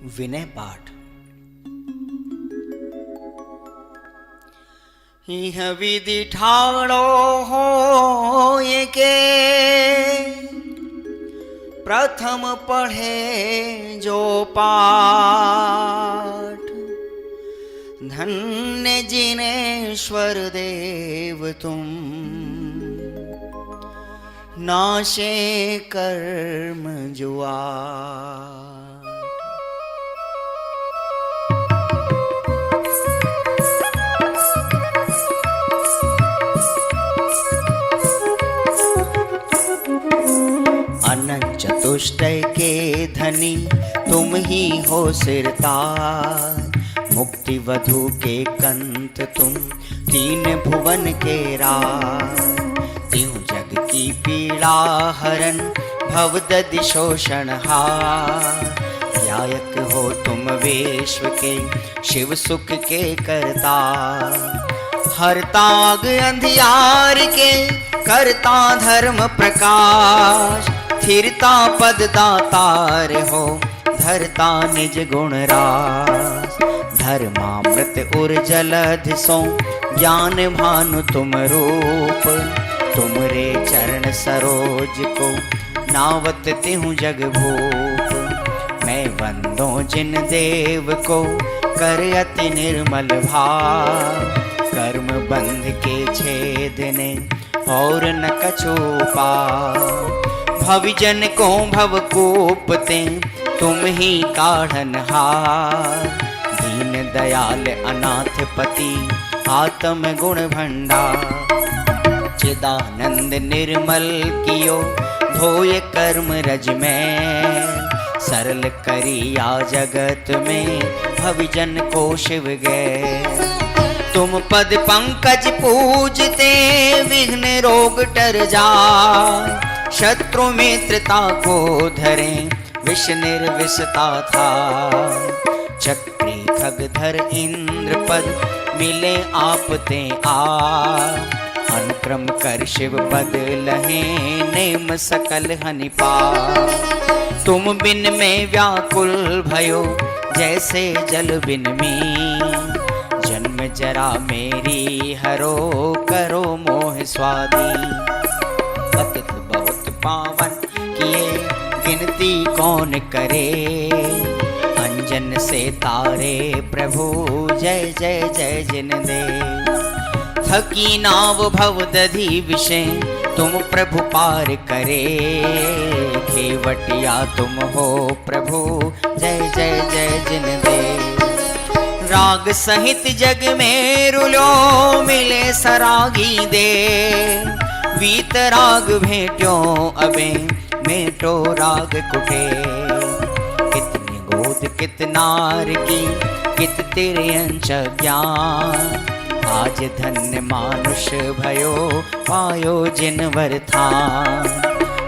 विनय पाठ। यह विधि ठाड़ो हो ये के प्रथम पढ़े जो पाठ, धन्य जिनेश्वर देव तुम, नाशे कर्म जुआ। अनंत चतुष्टय के धनी तुम ही हो सिरताज, मुक्ति वधु के कंत तुम, तीन भुवन के राज। त्यों जग की पीड़ा हरन, भवदधि शोषण हार। ध्यायक हो तुम विश्व के, शिव सुख के करता। हरताग अंधियार के, करता धर्म प्रकाश। स्थिरता पद दातार हो, धरता निज गुण रास। धर्मामृत उर्जलधि सो, ज्ञान भानु तुम रूप। तुमरे चरण सरोज को, नावत तिहु जग भूप। मैं वंदो जिन देव को, कर अति निर्मल भाव। कर्म बंध के छेदने, और न कछु पाव। भवजन को भवकूपते, तुम ही काढ़नहार। दीन दयाल अनाथ पति, आत्म गुण भंडार। चिदानंद निर्मल कियो, धोय कर्म रज में। सरल करिया जगत में, भवजन को शिव गए। तुम पद पंकज पूजते, विघ्न रोग टर जाए। शत्रु मित्रता को धरे, विष निर्विषता था। चक्री खगधर इंद्र पद, मिले आपते आ। अनुक्रम कर शिव पद लहे, नेम सकल हनि पा। तुम बिन में व्याकुल भयो, जैसे जल बिन में। जन्म जरा मेरी हरो, करो मोह स्वादी। पतित बहुत पावन किए, गिनती कौन करे। अंजन से तारे प्रभु, जय जय जय जिन दे। थकी नाव भवदधि विषय, तुम प्रभु पार करे। खेवटिया तुम हो प्रभु, जय जय जय जिन दे। राग सहित जग में रुलो, मिले सरागी दे। वीतराग भेट्यो अबे, मेटो राग कुटे। कितनी गोद कितनार की, कित तेरे अंश ज्ञान। आज धन्य मानुष भयो, पायो जिन वरथान।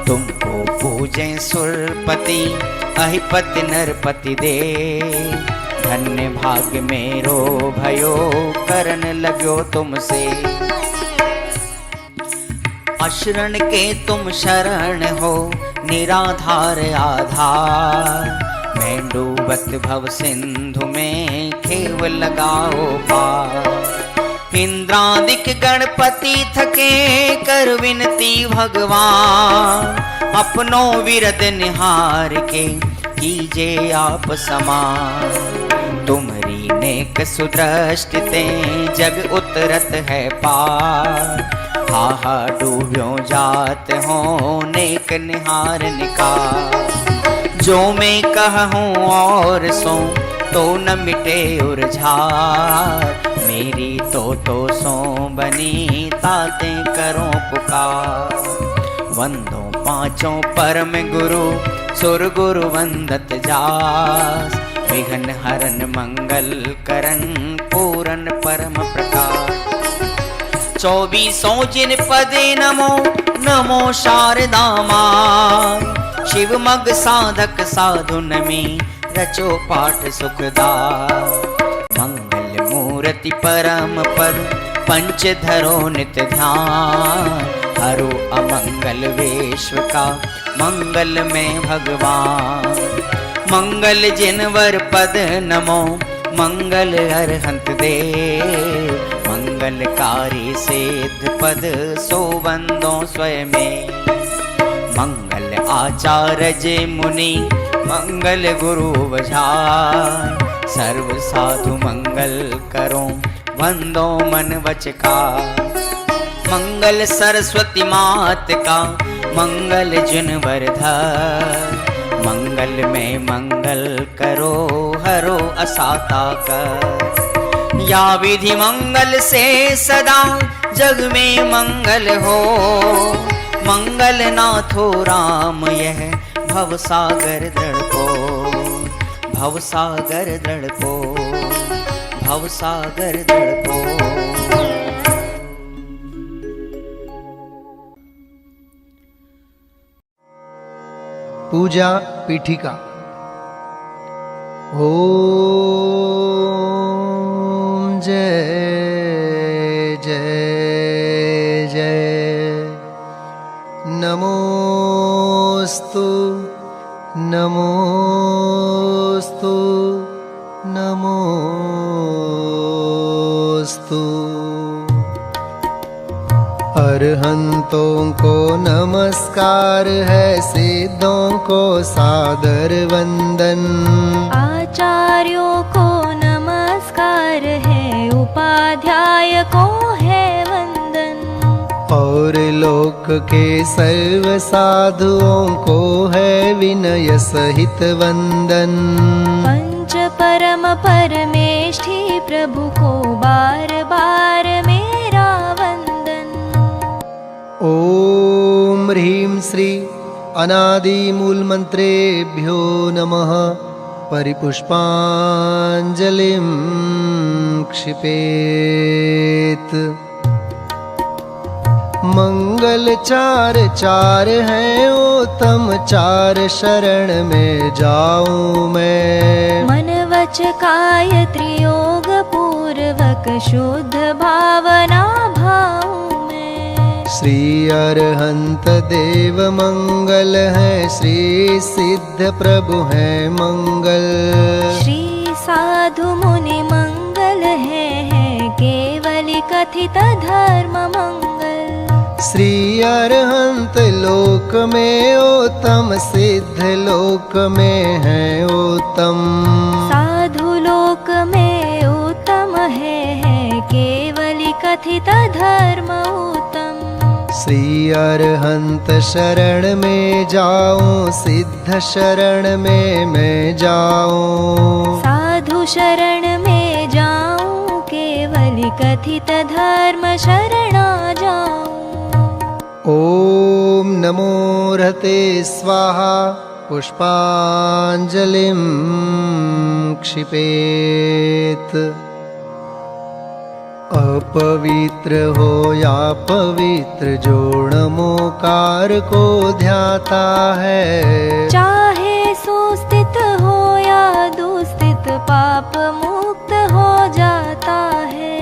तुमको पूजे सुरपति, अहिपति नरपति दे। धन्य भाग्य मेरो भयो, करन लगो तुमसे। अशरण के तुम शरण हो, निराधार आधार। मैं डूबत भव सिंधु में, खेव लगाओ पार। इंद्रादिक गणपति थके, कर विनती भगवान। अपनो विरद निहार के, कीजे आप समान। तुम्हारी नेक सुदृष्टि, जग उतरत है पार। हा डूब्यो जात हो, नेक निहार निकार। जो मैं कहूँ और सो, तो न मिटे उरझार। मेरी तो सो बनी, ताते करो पुकार। वंदो पांचों परम गुरु, सुर गुरु वंदत जास। विघ्न हरन मंगल करन, पूरन परम प्रकाश। 24 जिन पदे नमो, नमो शारदा मां। शिव मग साधक साधु नमी, रचो पाठ सुखदार। मंगल मूर्ति परम पद, पंच धरो नित ध्यान। हरो अमंगल विश्व का, मंगल में भगवान। मंगल जिनवर पद नमो मंगल अरहंत देव मंगलकारी सिद्ध पद सो बंदो स्वयं मंगल आचार्य मुनि मंगल गुरु बझार सर्व साधु मंगल करो वंदो मन वचका मंगल सरस्वती मात का मंगल जिनवर धर मंगल में मंगल करो हरो असाता कर या विधि मंगल से सदा जग में मंगल हो मंगल नाथो राम यह भवसागर दृढ़ भवसागर दृढ़ भवसागर दृढ़। पूजा पीठिका। ओम जय जय जय नमोस्तु नमोस्तु नमोस्तु। अरहंतों को नमस्कार है, सिद्धों को सादर वंदन। आचार्यों को नमस्कार है, उपाध्याय को है वंदन। और लोक के सर्व साधुओं को है विनय सहित वंदन। पंच परम परमेष्ठी प्रभु को बार बार मेरा वंदन। ओम ह्रीं श्री अनादि मूल मंत्रेभ्यो नमः। परिपुष्पांजलिं क्षिपेत। मंगल चार चार हैं उत्तम, चार शरण में जाऊं मैं। मन वच काय त्रियोग पूर्वक शुद्ध भावना भाऊं मैं। श्री अरहंत देव मंगल है, श्री सिद्ध प्रभु है मंगल। श्री साधु मुनि मंगल है केवली कथित धर्म मंगल। श्री अरहंत लोक में उत्तम, सिद्ध लोक में है उत्तम। साधु लोक में उत्तम है केवली कथित धर्म उत्तम। श्री अरहंत शरण में जाऊं, सिद्ध शरण में मैं जाऊं। साधु शरण में जाऊं, केवली कथित धर्म शरणा जाऊं। ओम नमो रहते स्वाहा। पुष्पांजलिं क्षिपेत। अपवित्र हो या पवित्र, जो नमोकार को ध्याता है। चाहे सुस्थित हो या दुस्थित, पाप मुक्त हो जाता है।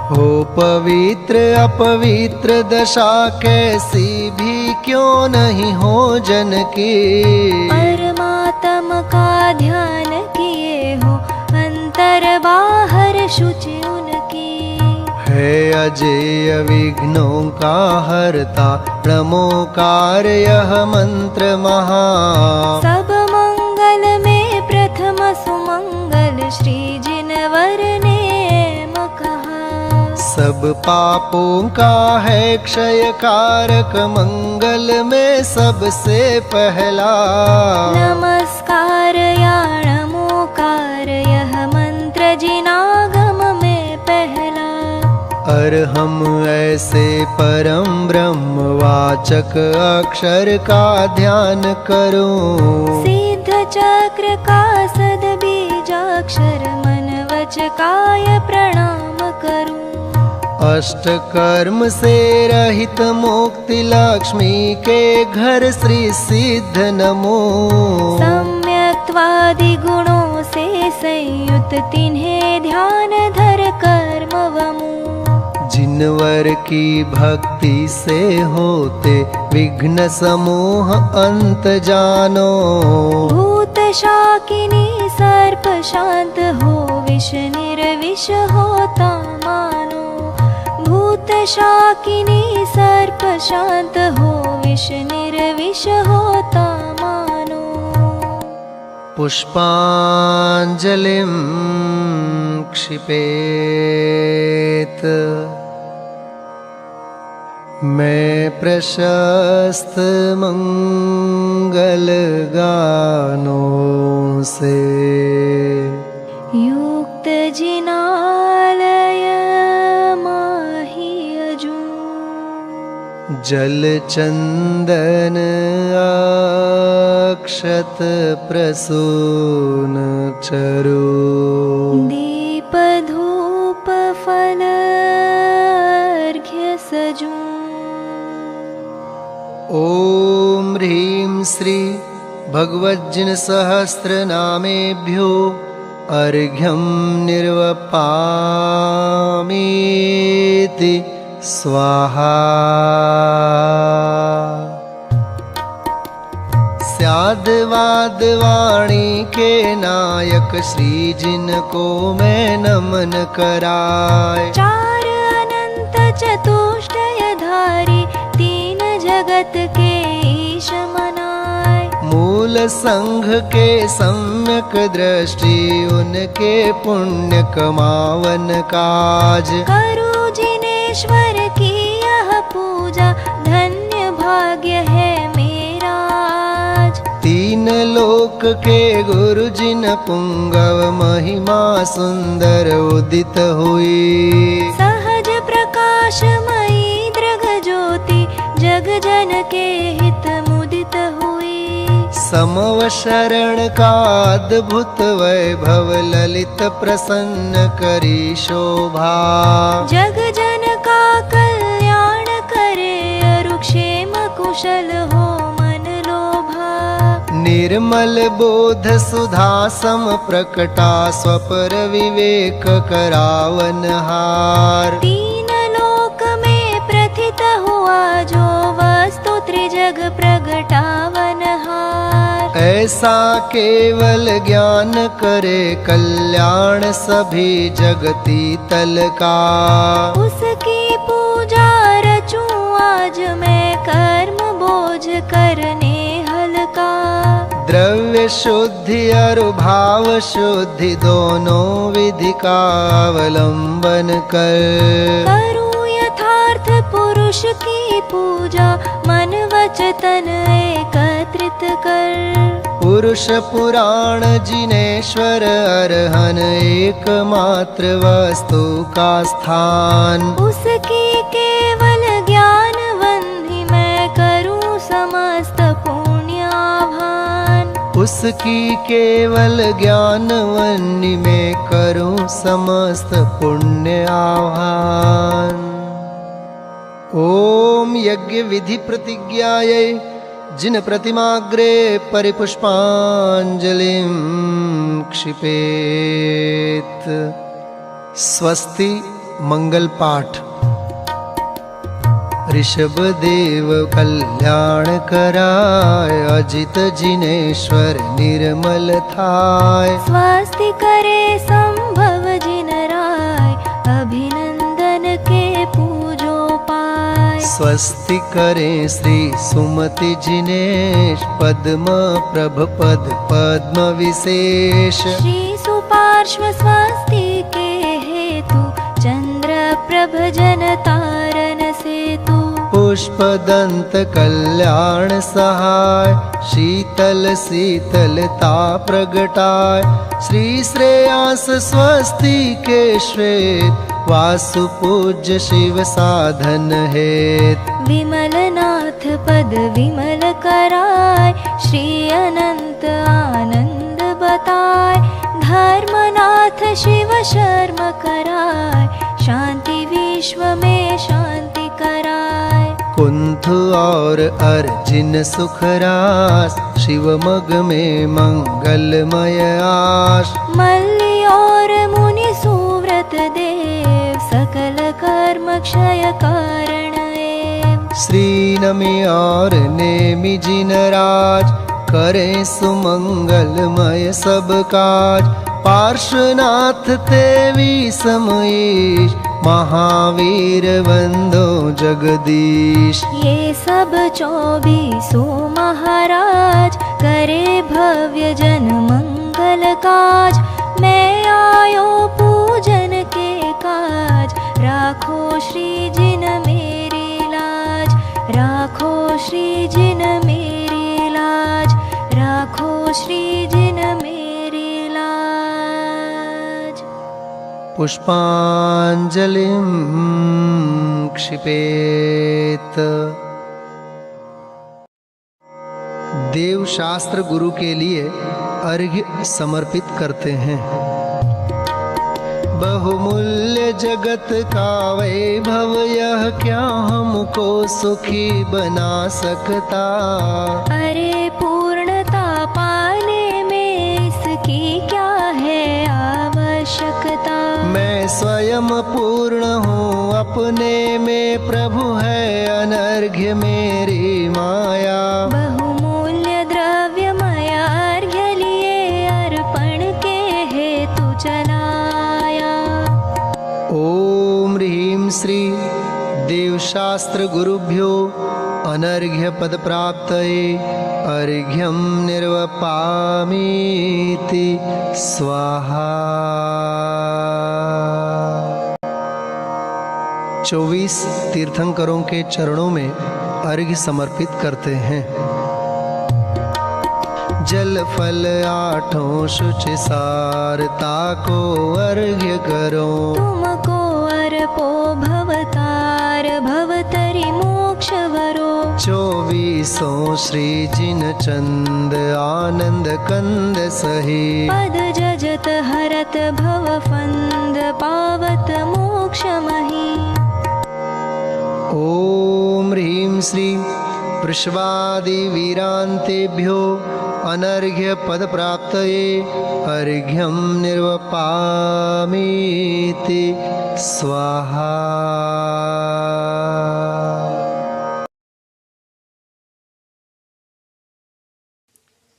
हो पवित्र अपवित्र दशा कैसी भी क्यों नहीं हो जन की। परमात्म का ध्यान किए हो, अंतर बाहर शुचि उनकी। है अजेय विघ्नों का हरता, नमोकार यह मंत्र महा। सब मंगल में प्रथम सुमंगल, श्री जिनवर ने कहा। सब पापों का है क्षय कारक, मंगल में सबसे पहला। नमस्कार या नमोकार यह मंत्र जिनागम में पहला। अरहम ऐसे परम ब्रह्म वाचक अक्षर का ध्यान करूं। सिद्ध चक्र का सद्बीजाक्षर मन वच काय प्रणाम करूं। अष्ट कर्म से रहित मुक्ति लक्ष्मी के घर श्री सिद्ध नमो। सम्यक्त्वादि गुणों से संयुक्त तिन्हें ध्यान धर कर्म वमु। जिनवर की भक्ति से होते विघ्न समूह अंत जानो। भूत शाकिनी सर्प शांत हो, विष निर्विष होता मानो। भूत शाकिनी सर्प शांत हो, विष निर्विष होता मानो। पुष्पांजलिं क्षिपेत, मैं प्रशस्त मंगल गानों से युक्त जिनालय माहि अजूं। जल चंदन अक्षत प्रसून चरु, दीप धूप फल अर्घ्य सजूं। ओम ह्रीं श्री भगवज्जिन सहस्रनामेभ्यो अर्घ्यं निर्वपामीति स्वाहा। स्याद्वाद वाणी के नायक श्री जिनको मैं नमन कराय। चार अनंत चतुष्टयधारी, तीन जगत के ईश मनाय। मूल संघ के सम्यक दृष्टि, उनके पुण्य कमावन काज। करू जिनेश्वर की यह पूजा, धन्य भाग्य है मेरा आज। तीन लोक के गुरु जिन पुंगव, महिमा सुंदर उदित हुई। सहज प्रकाशमयी दृग ज्योति, जग जन के हित मुदित हुई। समव शरण का अद्भुत वैभव, ललित प्रसन्न करी शोभा। जग जन का कल्याण करे, अरुक्षेम कुशल हो मन लोभा। निर्मल बोध सुधा सम प्रकटा, स्वपर विवेक करावन हार। तीन लोक में प्रथित हुआ, जो वस्तु त्रिजग प्रगटावन हार। ऐसा केवल ज्ञान करे, कल्याण सभी जगती तल का। उसकी पूजा रचूं आज मैं, कर्म बोझ करने हल्का। द्रव्य शुद्धि और भाव शुद्धि, दोनों विधि का अवलंबन कर। करूं यथार्थ पुरुष की पूजा, मन वचन एकत्रित कर। पुरुष पुराण जिनेश्वर अरहन, एकमात्र वस्तु का स्थान। उसकी केवल ज्ञान वंदि, मैं करूं समस्त पुण्याभान। उसकी केवल ज्ञान वन्नी, में करूं समस्त पुण्य आह्वान। ओम यज्ञ विधि प्रतिज्ञायै, जिन प्रतिमाग्रे परिपुष्पांजलिं क्षिपेत। स्वस्ति मंगल पाठ। ऋषभ देव कल्याण कराय, अजित जिनेश्वर निर्मल थाय। स्वस्ति करे संभव जिन राय, अभिनंदन के पूजो पाय। स्वस्ति करे श्री सुमति जिनेश, पद्म प्रभ पद पद्म विशेष। श्री सुपार्श्व स्वस्ति के हेतु, चंद्र प्रभ जन तारन सेतु। पुष्प दंत कल्याण सहाय, शीतल शीतलता प्रगटाय। श्री श्रेयांस स्वस्ति के श्वेत, वासु पूज्य शिव साधन हेत। विमल नाथ पद विमल कराय, श्री अनंत आनंद बताय। धर्मनाथ शिव शर्म कराय, शांति विश्व में शांति कराय। कुंथ और अर्जिन सुखरास, शिव मग में मंगलमय आश। मल्ली और मुनि सुव्रत देव, सकल कर्म क्षय कारण एव। श्री नमि और नेमि जिन राज, करें सुमंगलमय सब काज। पार्श्वनाथ तेवी समईश, महावीर वंदो जगदीश। ये सब 24 महाराज, करे भव्य जन मंगल काज। मैं आयो पूजन के काज, राखो श्री जिन मेरी लाज। राखो श्री जिन मेरी लाज, राखो श्री जिन मेरी लाज। पुष्पांजलिं क्षिपेत। देव शास्त्र गुरु के लिए अर्घ्य समर्पित करते हैं। बहुमूल्य जगत का वैभव, यह क्या हमको सुखी बना सकता। अरे पूर्णता पाने में इसकी क्या है आवश्यकता। मैं स्वयं पूर्ण हूँ अपने में, प्रभु है अनर्घ्य मेरी माया। बहुमूल्य द्रव्य माया अर्घ्य लिए, अर्पण के हेतु चलाया। ओम ह्रीं श्री देवशास्त्र गुरुभ्यो अनर्घ्य पद प्राप्तये अर्घ्यं निर्वपामीति स्वाहा। 24 तीर्थंकरों के चरणों में अर्घ्य समर्पित करते हैं। जल फल 8 शुचि सारता को अर्घ्य करो। तुमको अर्पो भवतार, भवतरि मोक्ष वरो। 24 श्री जिन चंद आनंद कंद सही। पद जजत हरत भव फंद, पावत मोक्ष मही। ओम ह्रीं श्री वृषभादि वीरांतेभ्यो अनर्घ्य पद प्राप्तये अर्घ्यं निर्वपामीति स्वाहा।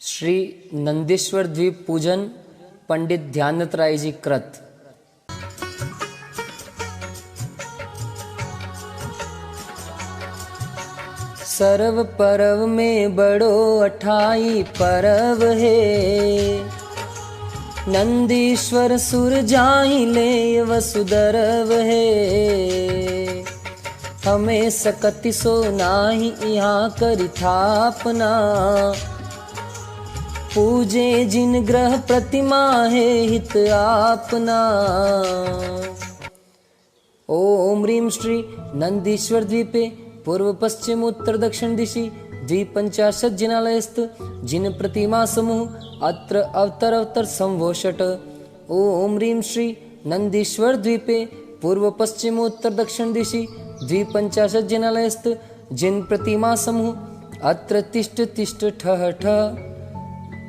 श्री नंदीश्वर द्वीप पूजन पंडित ध्यानत राय जी कृत। सर्व परव में बड़ो 28 परव है। नंदीश्वर सुर जाहि ले वसुदरव है। हमें सकति सो नाही यहाँ करि थापना। पूजे जिन ग्रह प्रतिमा है हित आपना। ओम ह्रीं श्री नंदीश्वर द्वीपे पूर्व पश्चिम उत्तर दक्षिण दिशि 250 जिनालयस्थ जिन प्रतिमा समूह अत्र अवतर संवोषट। ओम ह्रीं श्री नंदीश्वर द्वीपे पूर्व पश्चिम उत्तर दक्षिण दिशि 250 जिनालयस्थ जिन प्रतिमा समूह अत्र तिष्ठ तिष्ठ ठः ठः।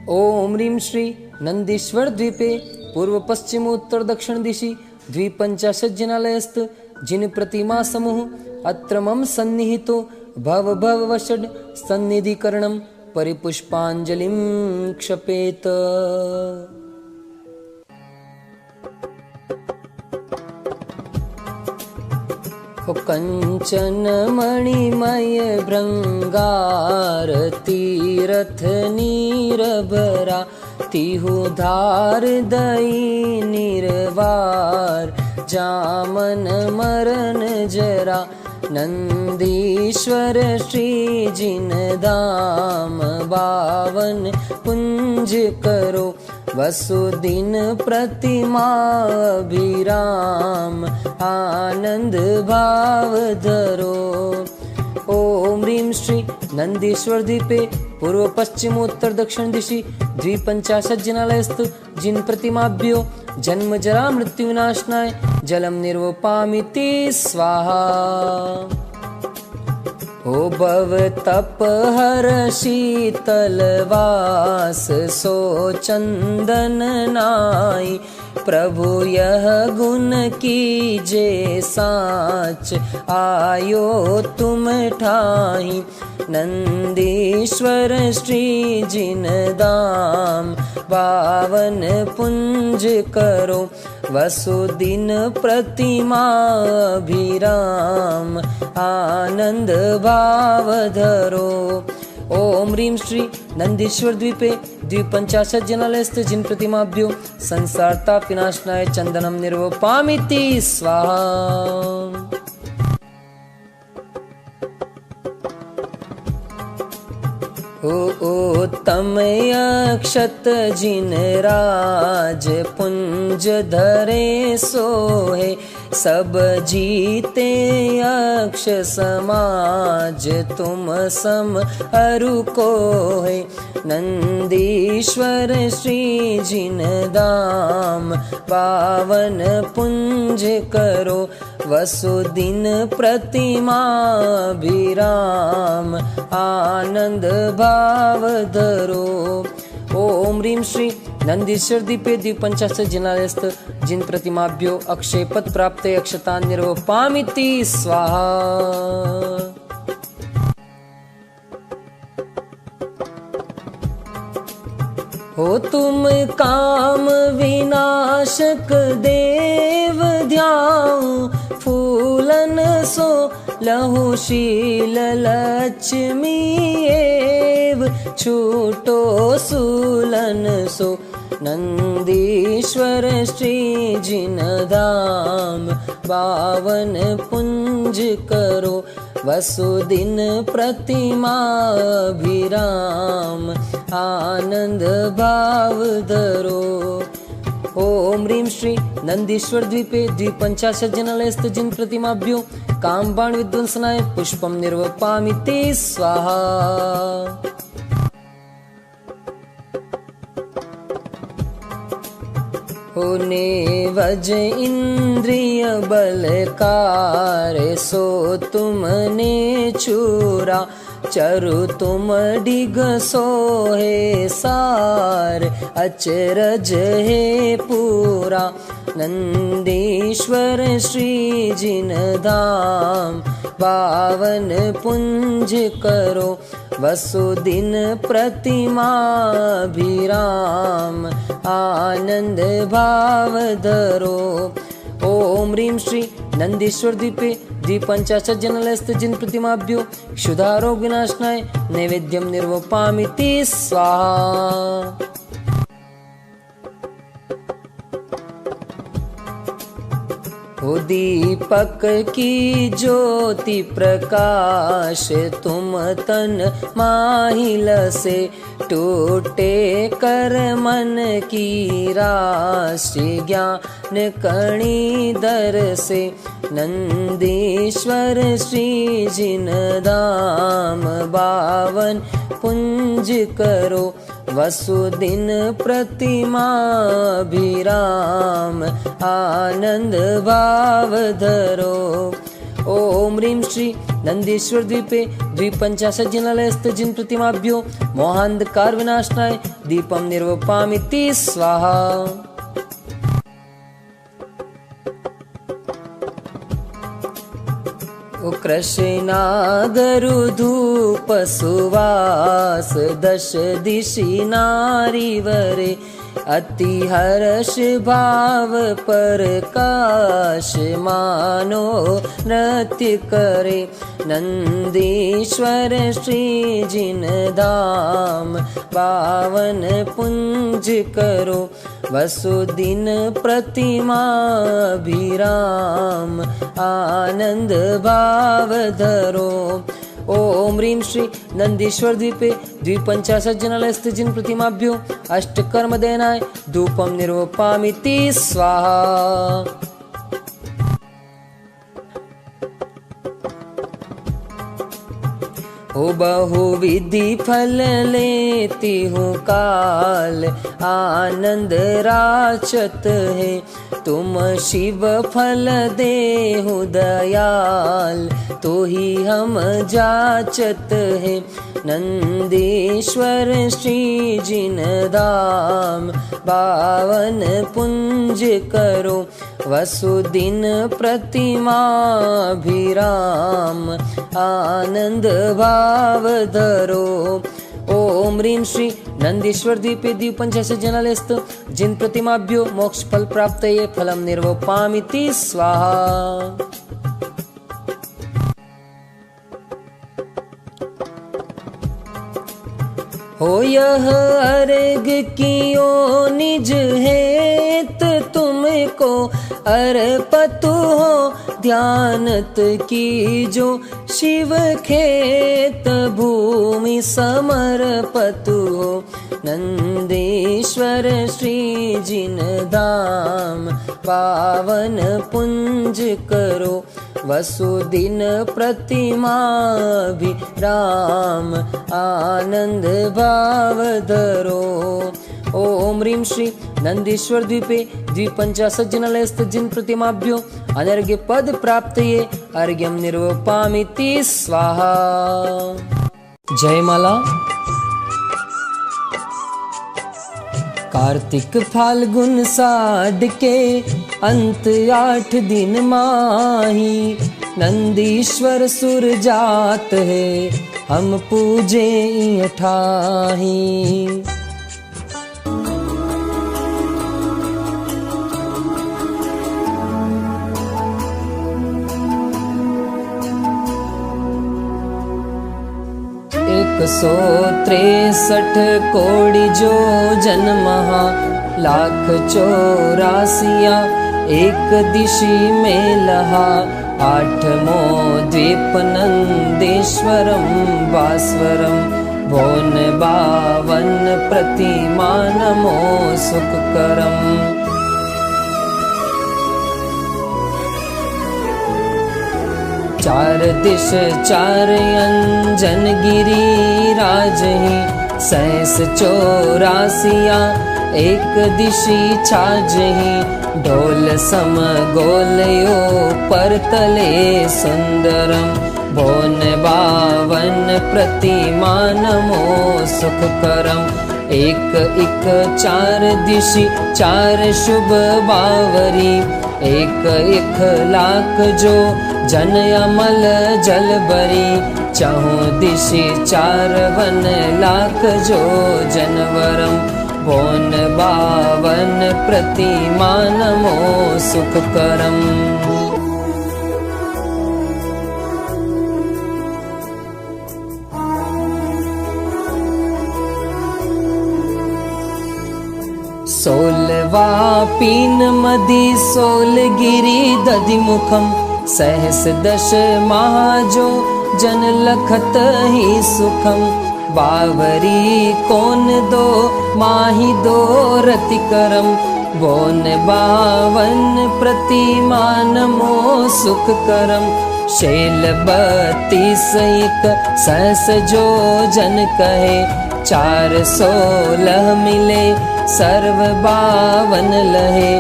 ओम ह्रीं श्री नंदीश्वर द्वीपे पूर्व पश्चिम उत्तर दक्षिण दिशि 250 जिनालयस्थ जिन प्रतिमा समूह अत्र मम सन्निहितो भव भव वषड सन्निधिकरणं परिपुष्पांजलिं क्षपेत। कंचन मणिमय भृंगार तीरथ नीरभरा। तिहु धार दई निर्वार जामन मरण जरा। नंदीश्वर श्री जिन धाम 52 कुंज करो। वसुदिन प्रतिमा अभिराम आनंद भाव धरो। ओम ह्रीं श्री नंदीश्वर द्वीपे पूर्व पश्चिम उत्तर दक्षिण दिशि 250 जिनालयस्थ जिन प्रतिमाभ्यो जन्म जरा मृत्यु विनाशनाय जलम निर्वपामीति स्वाहा। ओ भव तप हर शीतल वास सो चंदन नाई, प्रभु यह गुण कीजे साच आयो तुम ठाई। नंदीश्वर श्री जिन दाम पावन पुंज करो, वसुदिन प्रतिमा अभिराम आनंद भाव धरो। ओम ह्रीं श्री नंदीश्वर द्वीपे द्विपंचाशत् जनालयस्थ जिन प्रतिमाभ्यो संसार ताप विनाशनाय चंदनम निर्वपामिति स्वाहा। ओ तम अक्षत जिन राज पुंज धरे सोहे, सब जीते अक्ष समाज तुम सम अरु को है। नंदीश्वर श्री जिन दाम पावन पुंज करो, वसुदिन प्रतिमा अभिराम आनंद भाव धरो। ओम ह्रीं श्री नंदीश्वर द्वीपे द्विपंचाशत् जनालयस्थ जिन प्रतिमाभ्यो अक्षय पद प्राप्त अक्षतान् निर्वपामिति स्वाहा। हो तुम काम विनाशक देव ध्याऊं, फूलन सो लहु शील लक्ष्मी एव, छूटो सूलन सो नंदीश्वर श्री जिन धाम पावन पुंज करो, वसुदिन प्रतिमा अभिराम आनंद भाव धरो। ओम ह्रीं श्री नंदीश्वर द्वीपे द्विपंचाशत् जनालयस्थ जिन प्रतिमाभ्यो कामबाण विध्वंसनाय पुष्पम निर्वपामिति स्वाहा। होने वज इंद्रिय बलकार सो तुमने चूरा, चरु तुम डिग सोहे सार अचरज है पूरा। नंदीश्वर श्री जिन धाम पावन पुंज करो, वसुदिन प्रतिमा अभिराम आनंद भाव धरो। ओम ह्रीं श्री नंदीश्वर द्वीपे द्विपंचाशत् जनालयस्थ जिन प्रतिमाभ्यो क्षुधारोग विनाशनाय नैवेद्यम निर्वपामिति स्वाहा। हो दीपक की ज्योति प्रकाश तुम तन माहिल से, टूटे कर मन की राशि ज्ञान कणी दर से। नंदीश्वर श्री जिन दाम बावन पुंज करो, वसुदिन प्रतिमा अभिराम आनंद भाव धरो। ओम ह्रीं श्री नंदीश्वर द्वीपे द्विपंचाशत् जनालयस्थ जिन प्रतिमाभ्यो मोहांधकार विनाशनाय दीपम निर्वपामिति स्वाहा। ओ कृष्णागरु धूप सुवास दश दिशि नारी वरे, अति हर्ष भाव प्रकाश मानो नृत्य करे। नंदीश्वर श्री जिन धाम पावन पुंज करो, वसुदिन प्रतिमा अभिराम आनंद भाव धरो। ओम ह्रीं श्री नंदीश्वर द्वीपे द्विपंचाशत् जनालयस्थ जिन प्रतिमाभ्यो अष्टकर्म देनाय धूपम निर्वपामिति स्वाहा। ओ हो बहुविधि फल लेती हूँ काल, आनंद राचत है तुम शिव फल देहु दयाल, तो ही हम जाचत है नंदीश्वर श्री जिन धाम, पावन पुंज करो वसुदिन प्रतिमा भिराम, आनंद भाव धरो। ओम ह्रीं श्री नंदीश्वर द्वीपे द्वीपंचाशज्जनालयस्थ जिन प्रतिमाभ्यो मोक्ष फल प्राप्तये फलं निर्वपामिति स्वाहा। हो यह अर्घ कियो निज हेत तुमको अर्पतु हो, ध्यानत कीजो शिव खेत भूमि समर्पतु हो, नंदीश्वर श्री जिन धाम, पावन पुंज करो वसुदिन प्रतिमा भी राम, आनंद भाव धरो। ओम ह्रीं श्री नंदीश्वर द्वीपे द्विपंचाशज्जनालयस्थ जिन प्रतिमाभ्यो अनर्घ्य पद प्राप्तये अर्घ्यं निर्वपामिति स्वाहा। जय माला। कार्तिक फाल्गुन साढ़ के अंत 8 दिन माही, नंदीश्वर सुर जात है हम पूजे ठाही। एक 163 कोटि जो जन्महा, लाख 84 एक दिशि में लहा, 8मो द्वीप नंदेश्वरम भास्वरम, भोन 52 प्रतिमा नमो सुखकरम। चार दिश 4 अंजन गिरी राजही, 84 एक दिशि छाजही, ढोल सम गोलयो पर तले सुंदरम, भोन 52 प्रतिमा नमो सुखकरम। एक 4 दिशि 4 शुभ बावरी, एक लाख जो जन अमल जल बरी, चहुँ दिशि 4 वन लाख जो जनवरम, भोन 52 प्रतिमा नमो सुखकरम। सोलवा पीन मदि सोलगिरी दधिमुखम, सहस दश महाजो जन लखत ही सुखम, बावरी कोन दो माही दो रतिकरम, बोन 52 प्रतिमा नमो सुखकरम। शैल 32 एक सहस जो जन कहे, 416 मिले सर्व 52 लहे,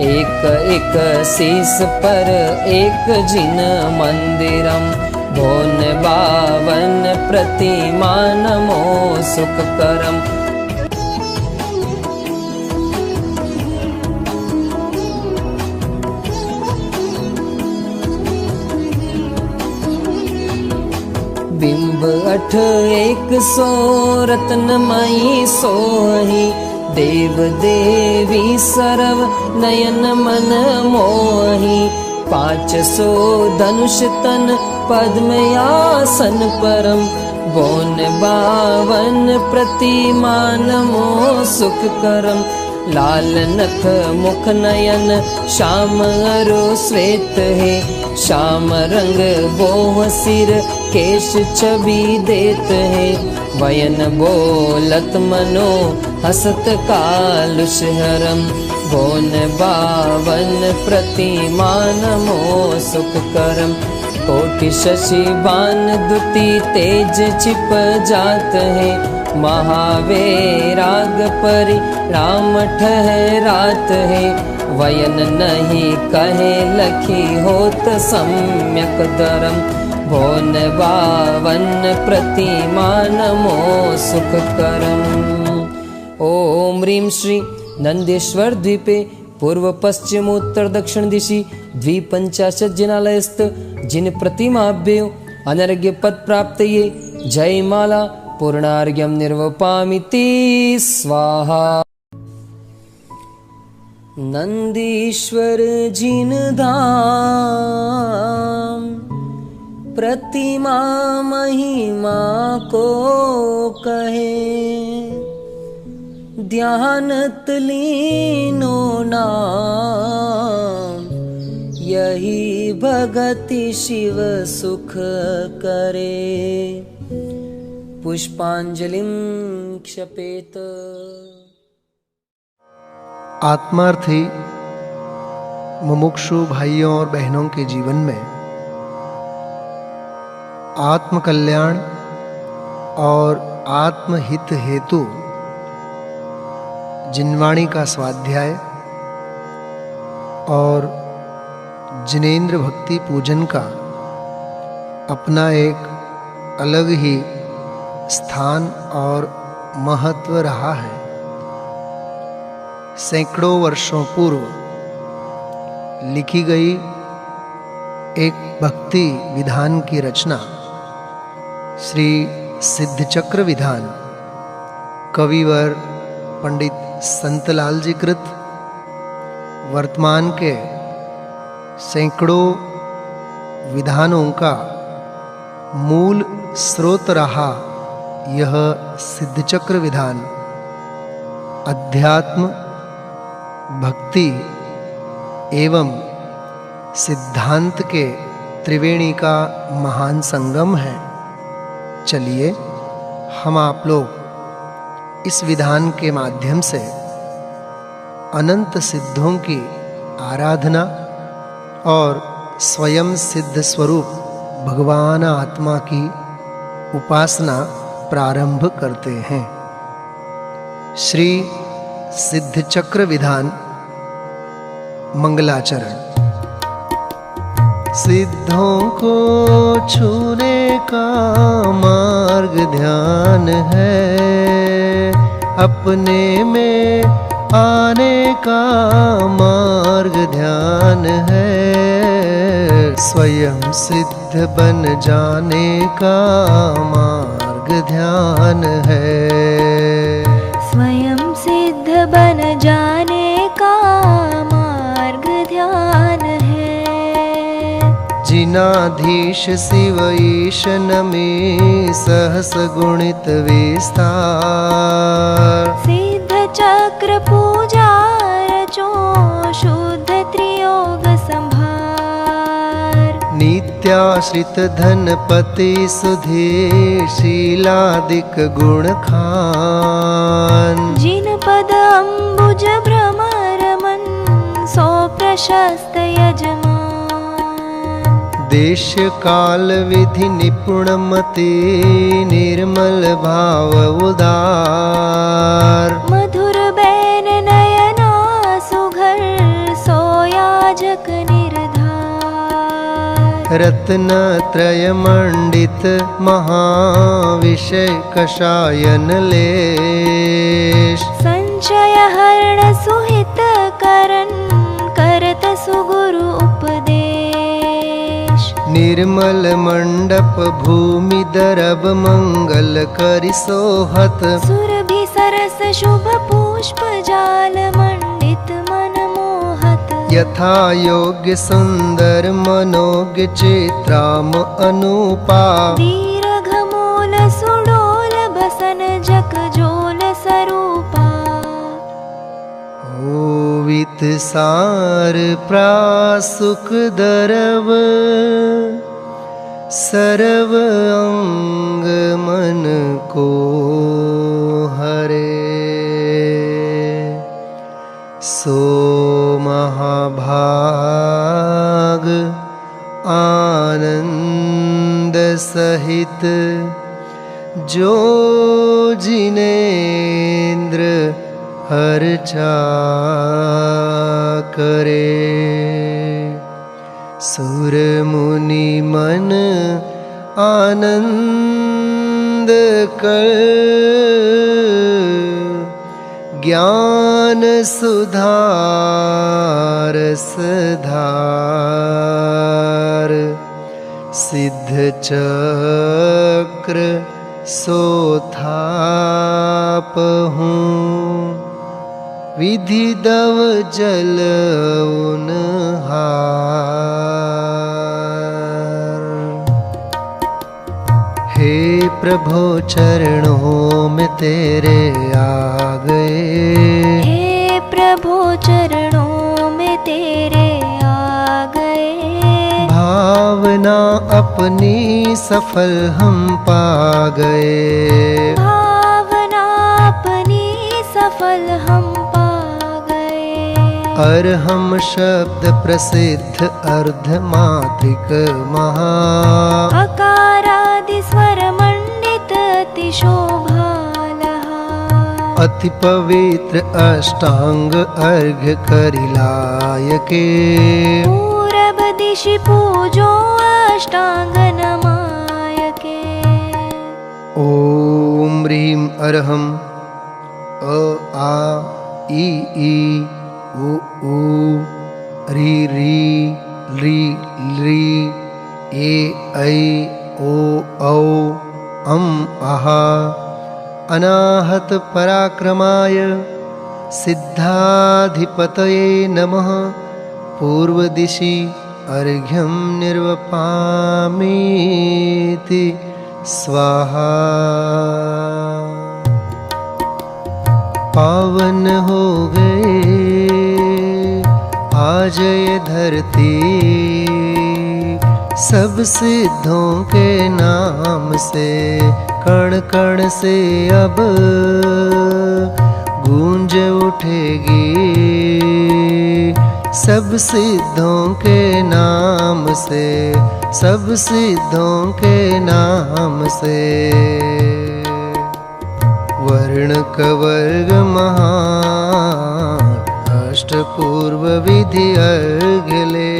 एक शीस पर एक जिन मंदिरम, भोन 52 प्रतिमा नमो सुखकरम। बिंब 8 100 रत्नमयी सोही, देव देवी सरव नयन मन मोही, 500 धनुष तन पद्मयासन परम, बोन 52 प्रतिमा नमो सुखकरम। लाल नख मुख नयन श्याम अरो श्वेत है, श्याम रंग बोह सिर केश छवि देत है, वयन बोलत मनो हसत कालुष हरम, बोन 52 प्रतिमा नमो सुखकरम। कोटि शशि बान दुति तेज छिप जात है, महावैराग परि राम ठहरात है, वयन नहीं कहे लखी होत सम्यक धर्म, भोन बावन प्रतिमा नमो सुख करम। ओम ह्रीं श्री नंदेश्वर द्वीपे पूर्व पश्चिम उत्तर दक्षिण दिशि 250 जिनालयस्थ जिन प्रतिमाभ्यो अनर्घ्य पद प्राप्तये जयमाला पूर्णार्घ्यं निर्वपामिति स्वाहा। नंदीश्वर जिन धाम प्रतिमा महिमा को कहे, ध्यानत लीनो नाम, यही भगति शिव सुख करे। पुष्पांजलिं क्षपेत। आत्मार्थी मुमुक्षु भाइयों और बहनों के जीवन में आत्म कल्याण और आत्महित हेतु जिनवाणी का स्वाध्याय और जिनेंद्र भक्ति पूजन का अपना एक अलग ही स्थान और महत्व रहा है। सैकड़ों वर्षों पूर्व लिखी गई एक भक्ति विधान की रचना श्री सिद्धचक्र विधान कविवर पंडित संतलाल जी कृत वर्तमान के सैकड़ों विधानों का मूल स्रोत रहा यह सिद्धचक्र विधान अध्यात्म, भक्ति एवं सिद्धांत के त्रिवेणी का महान संगम है। चलिए हम आप लोग इस विधान के माध्यम से अनंत सिद्धों की आराधना और स्वयं सिद्ध स्वरूप भगवान आत्मा की उपासना प्रारंभ करते हैं। श्री सिद्धचक्र विधान मंगलाचरण। सिद्धों को छूने का मार्ग ध्यान है, अपने में आने का मार्ग ध्यान है, स्वयं सिद्ध बन जाने का मार्ग ध्यान है, स्वयं सिद्ध बन जाने का मार्ग ध्यान है। जिनाधीश शिव ईशन में सहस गुणित विस्तार, सिद्ध चक्र पूजा रचो शुद्ध त्रियोग संभार, नित्याश्रित धनपति सुधीर शीलादिक गुण खान, जिन पद अम्बुज भ्रमर मन सो प्रशस्त यजमान, देश काल विधि निपुण मति निर्मल भाव उदार, मधुर बैन नयना सुघर सोयाजक निर्धार, रत्न त्रय मंडित महाविषय कषायन लेश, संचय हरण सुहित करन करत सुगुरु उपदेश, निर्मल मंडप भूमि दरब मंगल करि सोहत, सुरभि सरस शुभ पुष्प जाल मंडित मन मोहत, यथा योग्य सुंदर मनोज्ञ चित्राम अनुपा, दीर्घ मूल सुडोल बसन जक जोल सरूपा, ओवित सार प्रासुक दरव सर्व अंग मन को हरे, सो महाभाग आनंद सहित जो जिनेन्द्र अर्चा करे। सुर मुनि मन आनंद कर ज्ञान सुधार सधार। सिद्ध चक्र सोथापहूँ विधि दव जल उनहार। हे प्रभु चरणों में तेरे आ गए। हे प्रभु चरणों में तेरे आ गए। भावना अपनी सफल हम पा गए। भावना अपनी सफल हम पा गए। अर्हम शब्द प्रसिद्ध अर्धमात्रिक महा। अकारादि स्वर मंडित अति शोभालहा। अति पवित्र अष्टांग अर्घ्य करिलायके। पूरब दिशि पूजो अष्टांग नमायके। ओम ह्रीं अरहम अ आ ई उ ऊ री री ली ली ए ऐ ओ औ अम आहा। अनाहत पराक्रमाय सिद्धाधिपतये नमः। पूर्व दिशि अर्घ्यं निर्वपामीति स्वाहा। पावन हो गए आज ये धरती सब सिद्धों के नाम से। कण कण से अब गूंज उठेगी सब सिद्धों के नाम से। सब सिद्धों के नाम से। वर्ण कवर्ग महान अष्टपूर्व विधि अर्घले।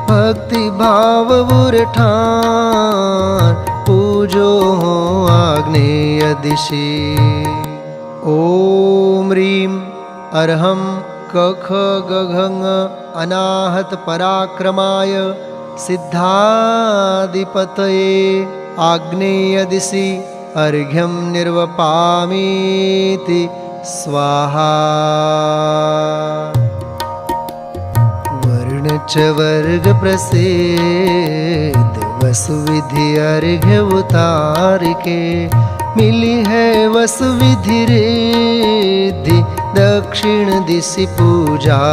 भक्ति भाव उरठान पूजो हो आग्नेय दिशि। ओम ह्रीं अरहम कख गघङ अनाहत पराक्रमाय सिद्धाधिपतये आग्नेय दिशि अर्घ्यं निर्वपामीति स्वाहा। वर्ण च वर्ग प्रसिद्ध वसुविधि अर्घ्य उतारिके। मिली है वसुविधि रिद्धि दक्षिण दिशि पूजा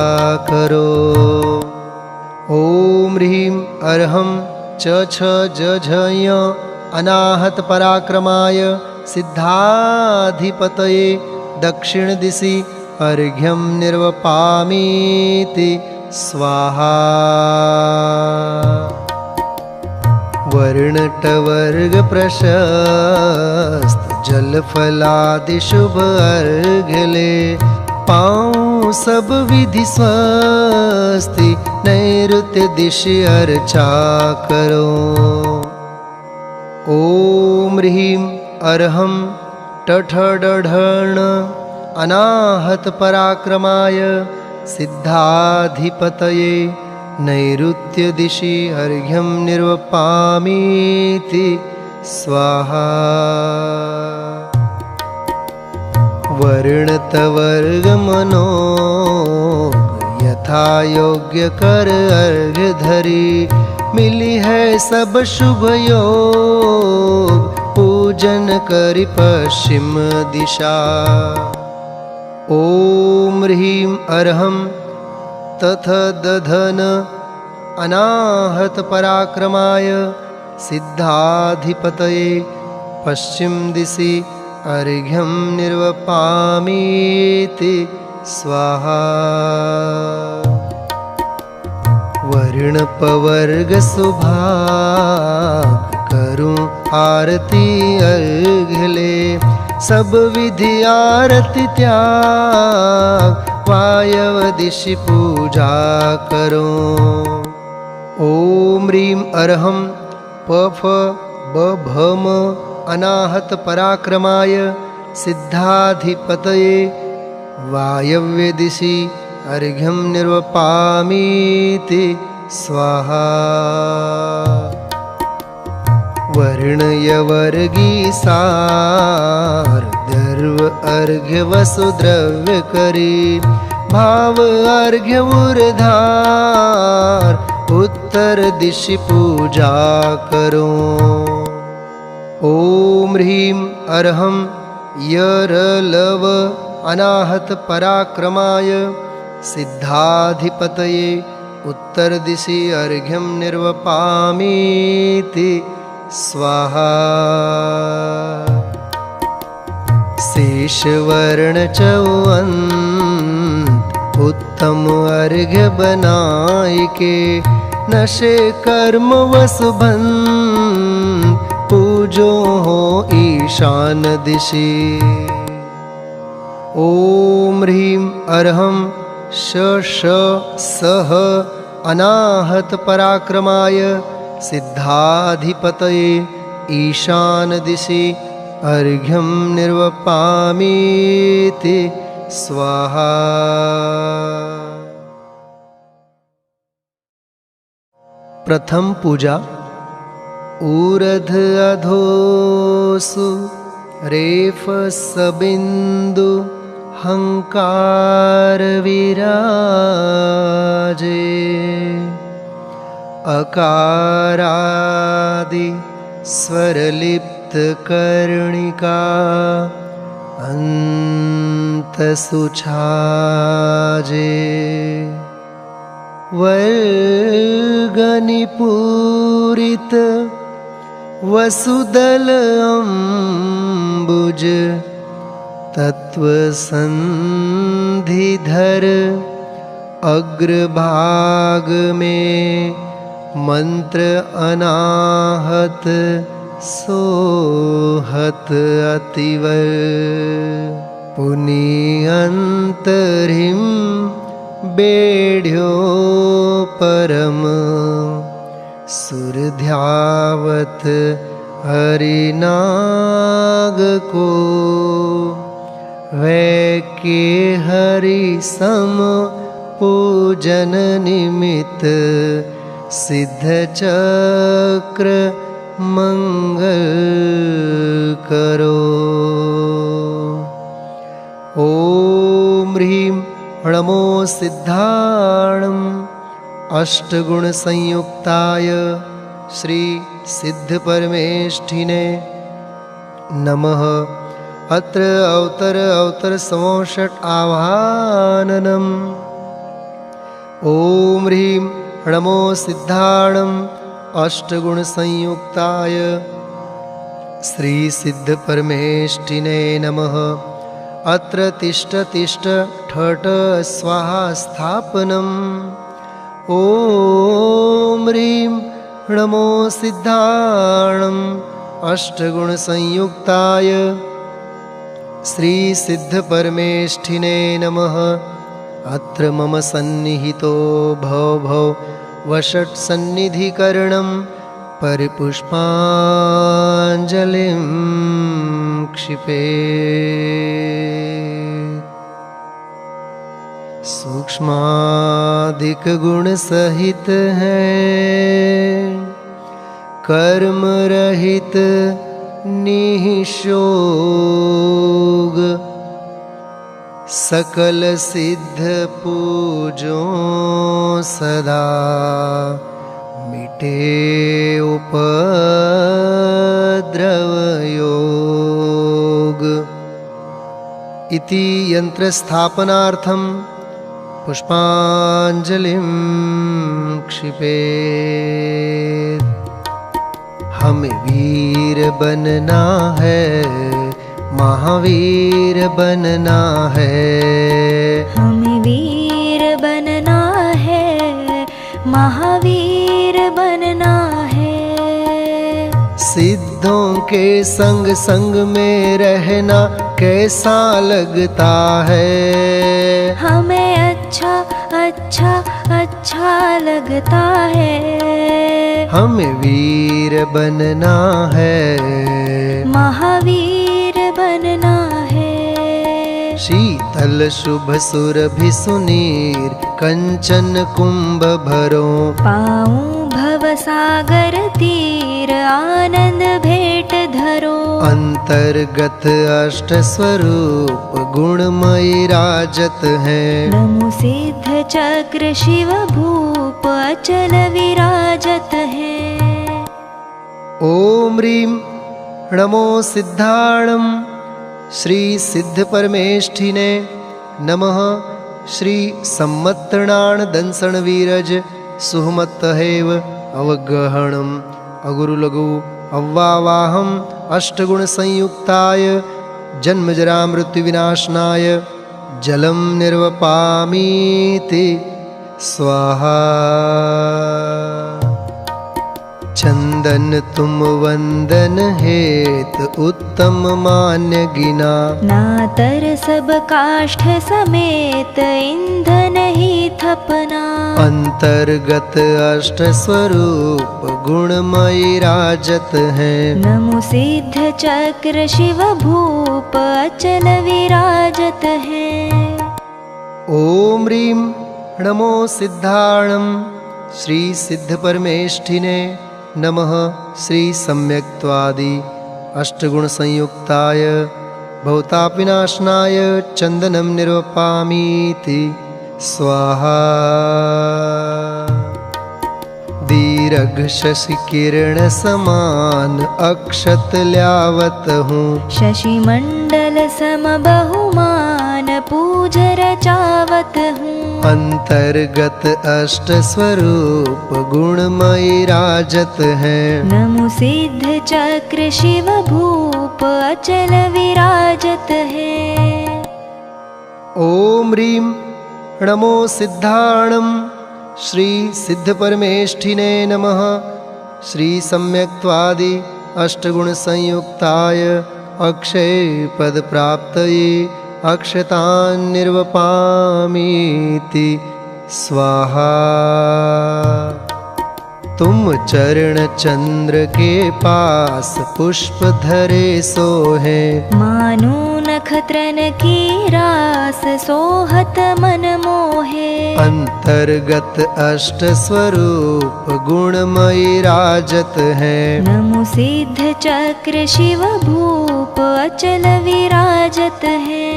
करो। ओम ह्रीं अरहम च छ ज झ य अनाहत पराक्रमाय सिद्धाधिपतये दक्षिण दिशि अर्घ्यं निर्वपामीति स्वाहा। वर्णटवर्ग प्रशस्त जलफलादि शुभ अर्घ्यले। पाऊँ सब विधि स्वस्ति नैऋत्य दिशि अर्चा करो। ओम ह्रीं अरहम टठडढण अनाहत पराक्रमाय सिद्धाधिपतये नैऋत्य दिशि अर्घ्यं निर्वपामीति स्वाहा। वर्णतवर्ग मनोग यथा योग्य कर अर्घ्य धरी। मिली है सब शुभ योग पूजन करि पश्चिम दिशा। ओम ह्रीं अरहम तथ दधन अनाहत पराक्रमाय सिद्धाधिपतये पश्चिम दिशि अर्घ्यं निर्वपामीति स्वाहा। वर्णपवर्ग सुभाग करूं आरती अर्घ्य ले। सब विधि आरती त्याग वायव दिशि पूजा करो। ओम ह्रीं अर्हं पफ बभम अनाहत पराक्रमाय सिद्धाधिपतये वायव्य दिशि अर्घ्यं निर्वपामीति स्वाहा। वर्णयवर्गी सार दर्व अर्घ्य वसुद्रव्य करी। भाव अर्घ्य उर्धार उत्तर दिशि पूजा करो। ओम ह्रीं अर्हं यरलव अनाहत पराक्रमाय सिद्धाधिपतये उत्तर दिशि अर्घ्यं निर्वपामीति स्वाहा। शेषवर्ण चौअंत उत्तम अर्घ्य बनाय के। नशे कर्म वसुबंध पूजो हो ईशान दिशि। ओम ह्रीं अर्हं श सह अनाहत पराक्रमाय सिद्धाधिपतये ईशान दिशि अर्घ्यं निर्वपामीति स्वाहा। प्रथम पूजा ऊर्ध अधोसु रेफ सबिंदु हंकार विराजे। अकारादि स्वरलिप्त कर्णिका अंत सुछाजे। वर्गनिपूरित वसुदल अम्बुज तत्वसंधिधर। अग्रभाग में मंत्र अनाहत सोहत अतिवर। पुनीअंतरिम बेढ़्यो परम सुरध्यावत हरिनाग को। वै के हरि सम पूजन निमित्त सिद्ध चक्र मंगल करो। ओम ह्रीं णमो सिद्धाणं अष्टगुण संयुक्ताय श्री सिद्ध परमेष्ठिने नमः। अत्र अवतर समोषट आवाहननम्। ओम ह्रीं णमो सिद्धाणं अष्टगुण संयुक्ताय श्री सिद्ध परमेष्ठिने नमः। अत्र तिष्ठ तिष्ठ ठठ स्वाहा स्थापनम्। ओम ह्रीं णमो सिद्धाणं अष्टगुण संयुक्ताय श्री सिद्ध परमेष्ठिने नमः। अत्र मम सन्निहितो भव भव वषट् सन्निधिकरणं परिपुष्पाञ्जलिं क्षिपे। सूक्ष्मादिक गुण सहित है कर्म रहित निःशोग। सकल सिद्ध पूजो सदा मिटे उपद्रव योग। इति यंत्र स्थापनार्थं पुष्पांजलिं क्षिपेत्। हमें वीर बनना है, महावीर बनना है। हमें वीर बनना है, महावीर बनना है। सिद्धों के संग संग में रहना कैसा लगता है। हमें अच्छा अच्छा अच्छा लगता है। हमें वीर बनना है, महावीर बनना है। शीतल शुभ सुरभि सुनीर कंचन कुंभ भरो। पाऊं भव सागर तीर आनंद भेंट धरो। अंतर्गत अष्ट स्वरूप गुणमयी राजत है। नमो सिद्ध चक्र शिव भूप अचल विराजत है। ओम ह्रीं नमो सिद्धाणं श्री सिद्ध परमेष्ठिने नमः। श्री सम्मत्तणान दंसण वीरज सुहमत्तहेव अवगहणम अगुरुलघु अव्वावाहम अष्टगुण संयुक्ताय जन्मजरा मृत्यु विनाशनाय जलम निर्वपामीति स्वाहा। चंदन तुम वंदन हेत उत्तम मान्य गिना। नातर सब काष्ठ समेत ईंधन ही थपना। अंतर्गत अष्ट स्वरूप गुणमयी राजत है। नमो सिद्ध चक्र शिव भूप अचल विराजत है। ओम ह्रीं नमो सिद्धाणं श्री सिद्ध परमेष्ठिने नमः। श्री सम्यक्त्वादि अष्टगुण संयुक्ताय भवतापिनाशनाय चंदनम निर्वपामीति स्वाहा। दीर्घ शशि किरण समान अक्षत ल्यावत हूँ। शशि मंडल सम बहुमान पूज रचावत हूँ। अंतर्गत अष्ट स्वरूप गुणमयी राजत है। नमो सिद्ध चक्र शिव भूप अचल विराजत है। ओम ह्रीं नमो सिद्धाणं श्री सिद्ध परमेष्ठिने नमः। श्री सम्यक्त्वादि अष्टगुण संयुक्ताय अक्षय पद प्राप्तये अक्षतान् निर्वपामीति स्वाहा। तुम चरण चंद्र के पास पुष्प धरे सोहे। मानो नखत्रन की रास सोहत मन मोहे। अंतर्गत अष्ट स्वरूप गुणमयी राजत है। नमो सिद्ध चक्र शिव भूप अचल विराजत है।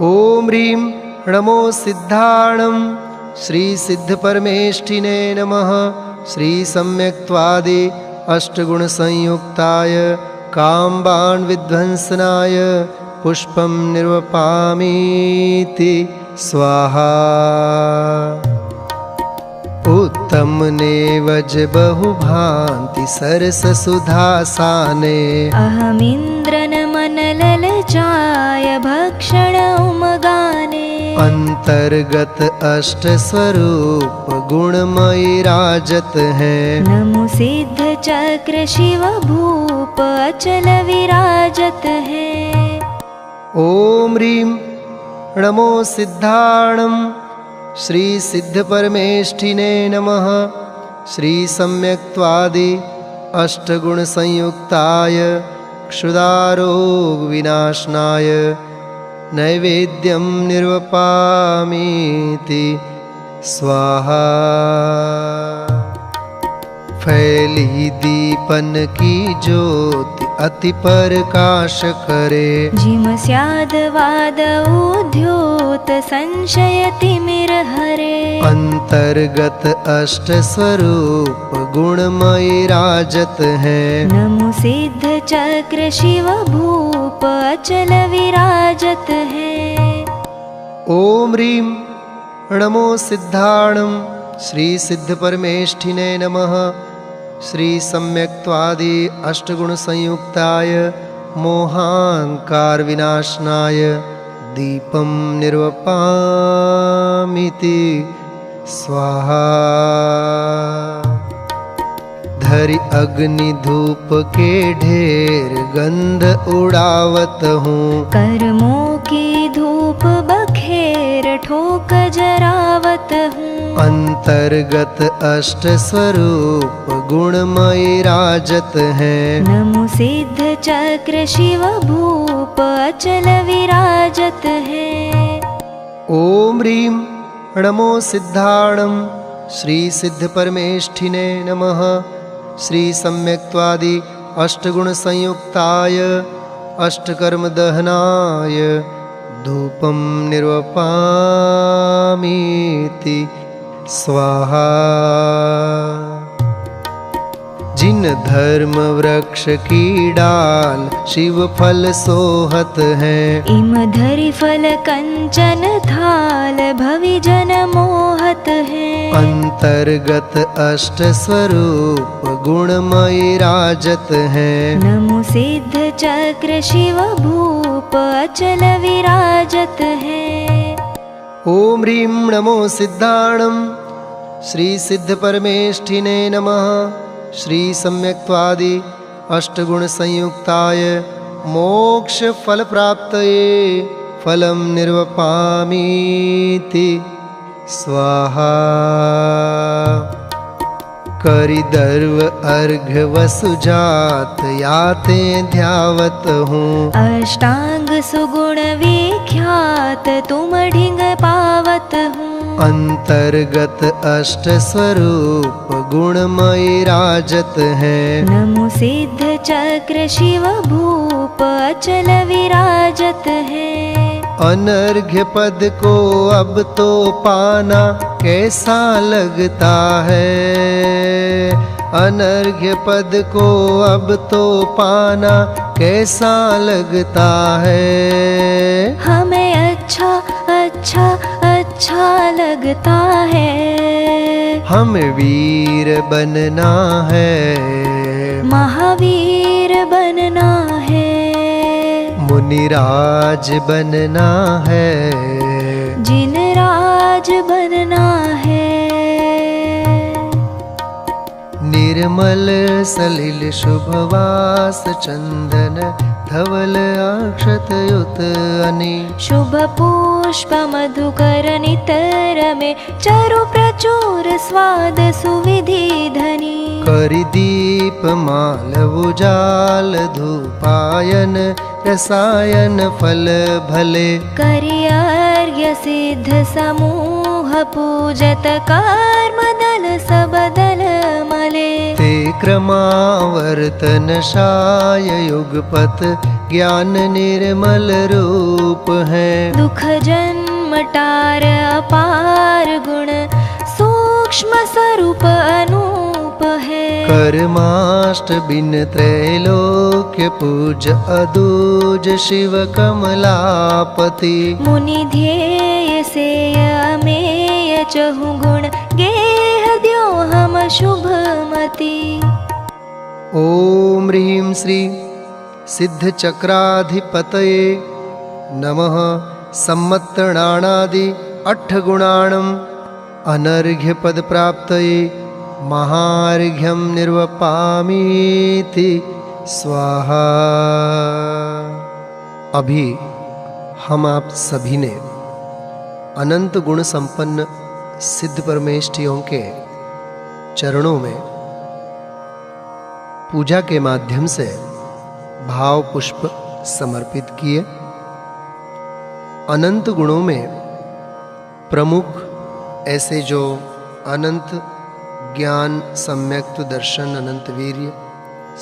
ओम ह्रीं नमो सिद्धाणं श्री सिद्ध परमेष्ठिने नमः। श्री सम्यक्त्वादि अष्टगुण संयुक्ताय काम्बान् विध्वंसनाय पुष्पं निर्वपामीति स्वाहा। उत्तम नेवज बहुभांति सरस सुधासाने। अहमिंद्रन मन ललचाय भक्षण उमगाने। अंतर्गत अष्ट स्वरूप गुणमयी राजत है। नमो सिद्ध चक्र शिव भूप अचल विराजत है। ओम ह्रीं नमो सिद्धाणं श्री सिद्ध परमेष्ठिने नमः। श्री सम्यक्त्वादि अष्टगुण संयुक्ताय क्षुधारोग विनाशनाय नैवेद्यं निर्वपामीति स्वाहा। फैली दीपन की ज्योति अति प्रकाश करे। जिम स्याद वाद उद्योत संशय तिमिर हरे। अंतर्गत अष्ट स्वरूप गुणमयी राजत है। नमो सिद्ध चक्र शिव भूप अचल विराजत है। ओम ह्रीं नमो सिद्धाणं श्री सिद्ध परमेष्ठिने नमः। श्री सम्यक्त्वादि अष्टगुण संयुक्ताय मोहांकार विनाशनाय दीपं निर्वपामीति स्वाहा। धरि अग्नि धूप के ढेर गंध उड़ावत हूँ। कर्मों की धूप बखेर ठोक जरावत हूँ। अंतर्गत अष्ट स्वरूप गुणमय राजत हैं। नमो सिद्ध चक्र शिव भूप अचल विराजत है। ओम ह्रीं नमो सिद्धाणं श्री सिद्ध परमेष्ठिने नमः। श्री सम्यक्त्वादि अष्टगुण संयुक्ताय अष्टकर्म दहनाय धूपं निर्वपामीति स्वाहा। जिन धर्म वृक्ष की डाल शिव फल सोहत है। इम धरि फल कंचन थाल भवि जन मोहत है। अंतर्गत अष्ट स्वरूप गुणमय राजत है। नमो सिद्ध चक्र शिव भूप अचल विराजत है। ओम ह्रीं नमो सिद्धाणं श्री सिद्ध परमेष्ठिने नमः। श्री सम्यक्त्वादि अष्टगुण संयुक्ताय मोक्ष फल प्राप्तये फलं निर्वपामीति स्वाहा। करिदर्व अर्घ्य वसुजात याते ध्यावत हूँ। अष्टांग सुगुण विख्यात तुम ढिंग पावत हूँ। अंतर्गत अष्ट स्वरूप गुणमय राजत हैं। नमो सिद्ध चक्र शिव भूप अचल विराजत है। अनर्घ्य पद को अब तो पाना कैसा लगता है। अनर्घ्य पद को अब तो पाना कैसा लगता है। हमें अच्छा अच्छा अच्छा लगता है। हमें वीर बनना है। महावीर बनना है। मुनिराज बनना है। जिन राज बनना है। निर्मल सलिल शुभवास चंदन धवल अक्षत युत अनि। शुभ पुष्प मधुकर नितर में चरु प्रचुर स्वाद सुविधि धनी। करि दीप माल उजाल धूपायन रसायन फल भले। करि अर्घ्य सिद्ध समूह पूजत कर्म दल सब दल मले। ते क्रमावर्तन शाय युगपत ज्ञान निर्मल रूप है। दुख जन्म टार अपार गुण सूक्ष्म स्वरूप अनूप है। कर्माष्ट बिन त्रैलोक्य पूज अदूज शिव कमलापति। मुनि ध्येय से अमेय चहु गुण गेह द्यो हम शुभमति। ओम ह्रीं श्री सिद्ध चक्राधिपतये नमः। सम्मत्तणानादि अट्ठगुणाणम् अनर्घ्य पद प्राप्तये महार्घ्यं निर्वपामीति स्वाहा। अभी हम आप सभी ने अनंत गुण संपन्न सिद्ध परमेष्ठियों के चरणों में पूजा के माध्यम से भाव पुष्प समर्पित किए। अनंत गुणों में प्रमुख ऐसे जो अनंत ज्ञान, सम्यक्त्व, दर्शन, अनंत वीर्य,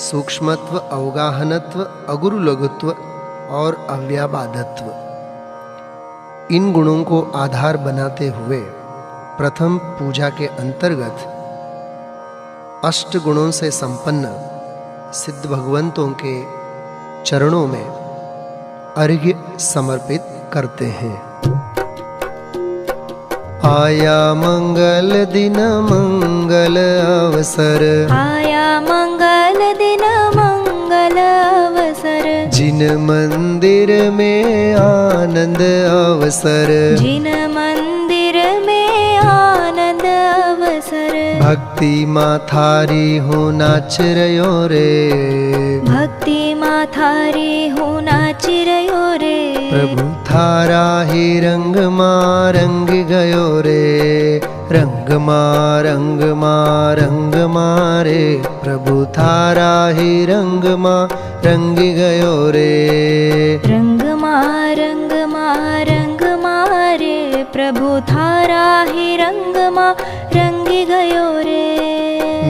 सूक्ष्मत्व, अवगाहनत्व, अगुरु लघुत्व और अव्याबाधत्व, इन गुणों को आधार बनाते हुए प्रथम पूजा के अंतर्गत अष्ट गुणों से संपन्न सिद्ध भगवंतों के चरणों में अर्घ्य समर्पित करते हैं। आया मंगल दिन मंगल अवसर। आया मंगल दिन मंगल अवसर। जिन मंदिर में आनंद अवसर। जिन मंदिर में आनंद अवसर। भक्ति माथारी हूँ नाच रयो रे, भक्ति माथारी हूँ नाच रयो रे, प्रभु थारा ही रंग मां रंग गयो रे, रंग मां रे, प्रभु थारा ही रंग मां रंग गयो रे, रंग मां रे, प्रभु थारा ही रंग मां रंगी गयो रे।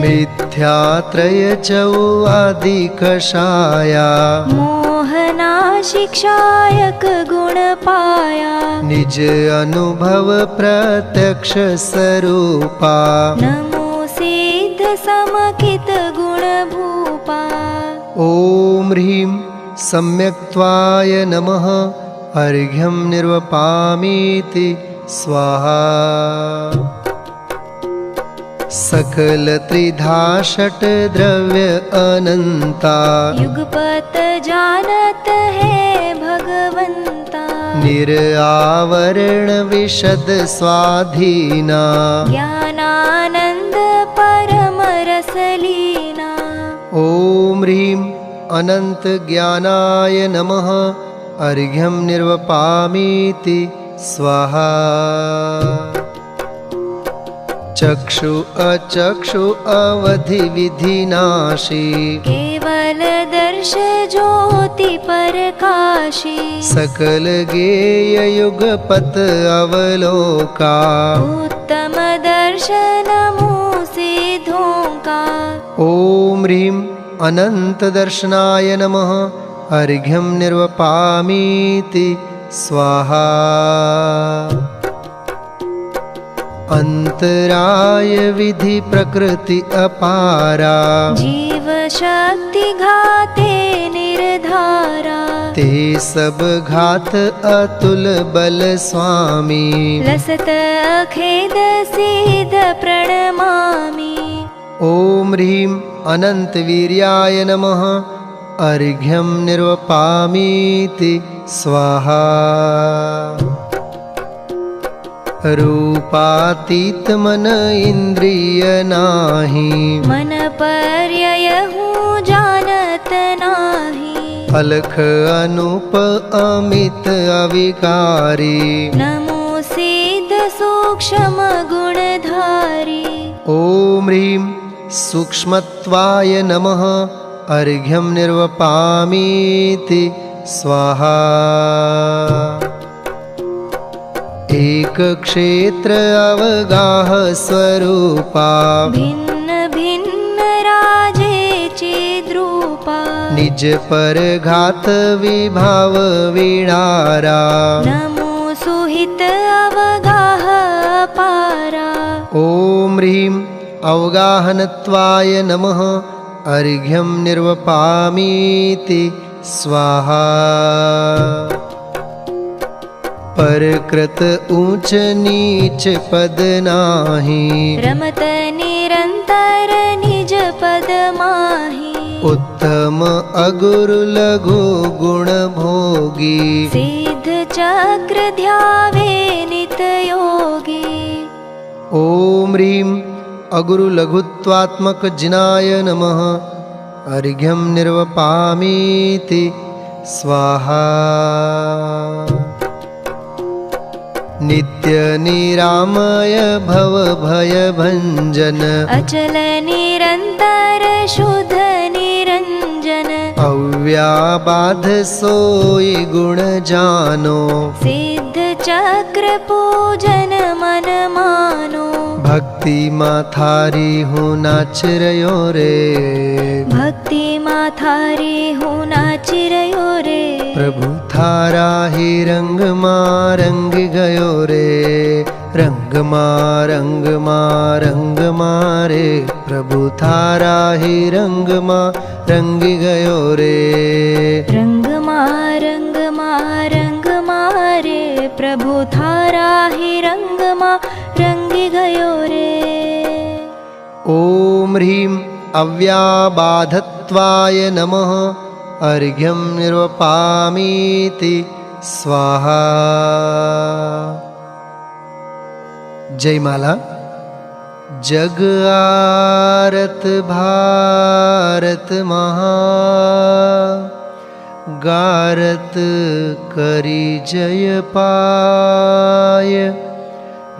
मिथ्यात्रय चौआदि कषाया, मोहना शिक्षायक गुण पाया, निज अनुभव प्रत्यक्ष स्वरूपा, नमो सिद्ध समकित गुण भूपा। ओम ह्रीं सम्यक्त्वाय नमः, अर्घ्यं निर्वपामीति स्वाहा। सकल त्रिधा षट द्रव्य अनंता, युगपत जानत है भगवंता, निरावरण विशद स्वाधीना, ज्ञानानंद परम रसलीना। ओम ह्रीं अनंत ज्ञानाय नमः, अर्घ्यं निर्वपामीति स्वाहा। चक्षु अचक्षु अवधि विधिनाशी, केवल दर्श ज्योति प्रकाशी, सकल गेय युगपत अवलोका, उत्तम दर्शन सिद्धों का। ओम ह्रीं अनंत दर्शनाय नमः, अर्घ्यं निर्वपामीति स्वाहा। अंतराय विधि प्रकृति अपारा, जीव शक्ति घाते निर्धारा, ते सब घात अतुल बल स्वामी, लसत अखेद सिद्ध प्रणमामि। ओम ह्रीं अनंत वीर्याय नमः, अर्घ्यं निर्वपामीति स्वाहा। रूपातीत मन इंद्रिय नाही, मन पर्यय हूँ जानत नाही, अलख अनूप अमित अविकारी, नमो सिद्ध सूक्ष्म गुणधारी। ओम ह्रीं सूक्ष्मत्वाय नमः, अर्घ्यं निर्वपामीति स्वाहा। एक क्षेत्र अवगाह स्वरूपा, भिन्न भिन्न राजे चिद्रूपा, निज पर घात विभाव विडारा, नमो सुहित अवगाह पारा। ओम ह्रीं अवगाहनत्वाय नमः, अर्घ्यं निर्वपामीति स्वाहा। परकृत ऊंच नीच पद नाही, रमत निरंतर निज पद माही, उत्तम अगुरु लघु गुण भोगी, सिद्ध चक्र ध्यावे नित योगी। ओम ह्रीं अगुरु लघुत्वात्मक जिनाय नमः, अर्घ्यं निर्वपामीति स्वाहा। नित्य निरामय भव भय भंजन, अचल निरंतर शुद्ध निरंजन, अव्याबाध सोई गुण जानो, सिद्ध चक्र पूजन मन मानो। भक्ति माथारी हूँ नाच रयो रे, भक्ति माथारी हूँ नाच रयो रे, प्रभु थारा ही रंग मां रंग गयो रे, रंग मां रे, प्रभु थारा ही रंग मां रंग गयो रे, रंग मां रे, प्रभु थारा ही रंग मां रंगी गयो रे। ओम ह्रीं अव्याबाधत्वाय नमः, अर्घ्यं निर्वपामीति स्वाहा। जय माला। जग आरत भारत महा गारत करी जय पाय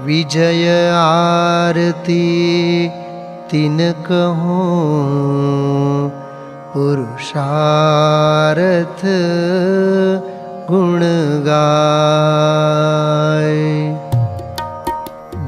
विजय आरती तिन कहूँ पुरुषार्थ गुण गाय।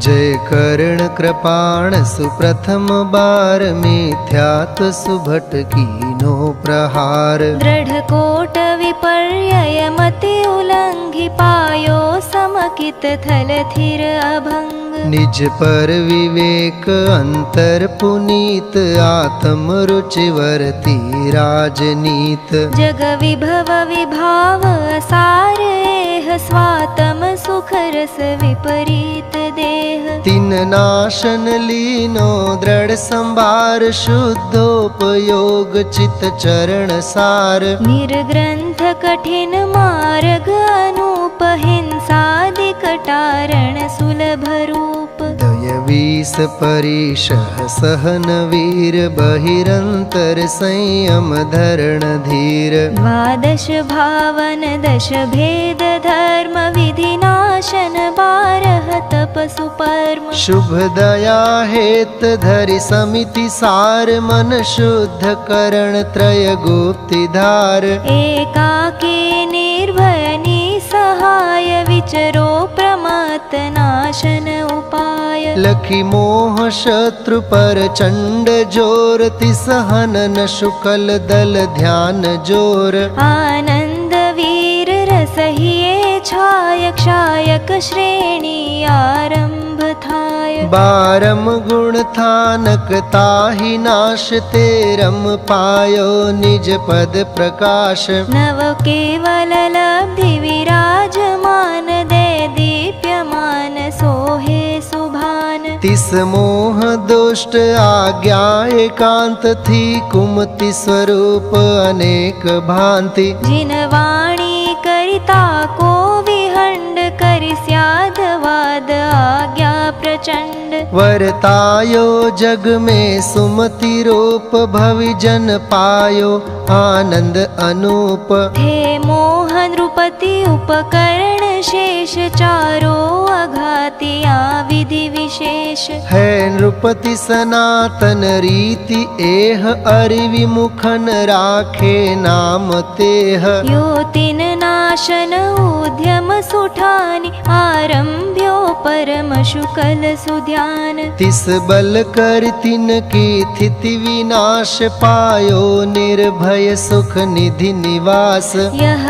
जय कर्ण कृपाण सुप्रथम बार मिथ्यात्व सुभट कीनो प्रहार। दृढ़ कोट विपर्यय मति उल्लंघि पायो समकित थल थिर अभंग। निज पर विवेक अंतर पुनीत आत्म रुचि वर्ती राजनीत। जग विभव विभाव सार एह स्वातम सुख रस विपरीत देह। तिन नाशन लीनो दृढ़ संभार शुद्धोपयोग चित चरण सार। निर्ग्रंथ कठिन मार्ग अनूप हिंसादिक टारण सुलभ रूप। दय वीस परिशह सहन वीर बहिरंतर संयम धरण धीर। द्वादश भावन दश भेद धर्म विधि नाशन बारह तप सुपर्म। शुभ दया हेत धरि समिति सार मन शुद्ध करण त्रय गुप्ति धार। एकाकी निर्भय निसहाय विचरो प्रमत्त नाशन उपाय। लखी मोह शत्रु पर चंड जोर तिसहनन शुकल दल ध्यान जोर। आनंद वीर रसहिए छाय क्षायक श्रेणी आरंभ थाय। बारम गुण थानक ताहि नाश तेरम पायो निज पद प्रकाश। नव केवल लब्धि विराजमान दे दीप्यमान सोहे सुभान। तिस मोह दुष्ट आज्ञा एकांत थी कुमति स्वरूप अनेक भांति। जिन वाणी करिता को विहंड करि स्यादवाद आज्ञा प्रचंड। वरतायो जग में सुमति रूप भवि जन पायो आनंद अनूप। थे मोह नृपति उपकरण शेष चारो अघातिया विधि विशेष। है नृपति सनातन रीति एह अरिविमुखन राखे नाम तेह। यो तिन नाशन उद्यम सुठानि आरंभ्यो परम शुकल सुध्यान। तिस बल कर तिन की थिति विनाश पायो निर्भय सुख निधि निवास। यह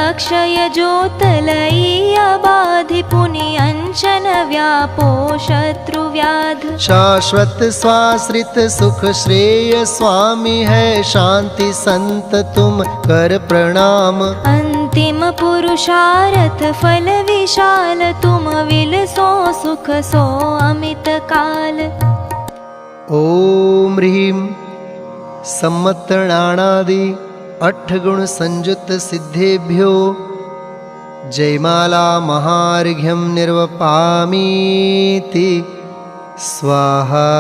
अक्षय ज्योत लई अबाधि पुनि अंचन व्यापो शत्रु व्याध। शाश्वत स्वाश्रित सुख श्रेय स्वामी है शांति संत तुम कर प्रणाम। अंतिम पुरुषार्थ फल विशाल तुम विल सो सुख सो अमित काल। ओम ह्रीं सम्मतणानादि 8 गुण संयुत सिद्धेभ्यो जयमाला महार्घ्यं निर्वपामीति स्वाहा।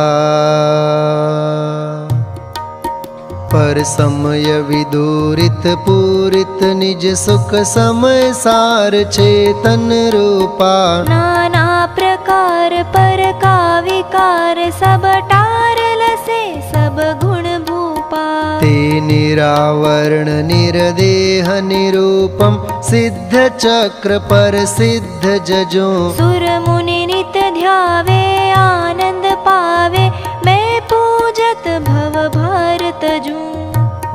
पर समय विदूरित पूरित निज सुख समय सार चेतन रूपा। नाना प्रकार पर का विकार सब टार लसे सब गुण भूपा। ते निरावरण निरदेह निरूपम सिद्ध चक्र पर सिद्ध जजो। सुर मुनि नित ध्यावे आनंद पावे मैं पूजत भव भारत जू।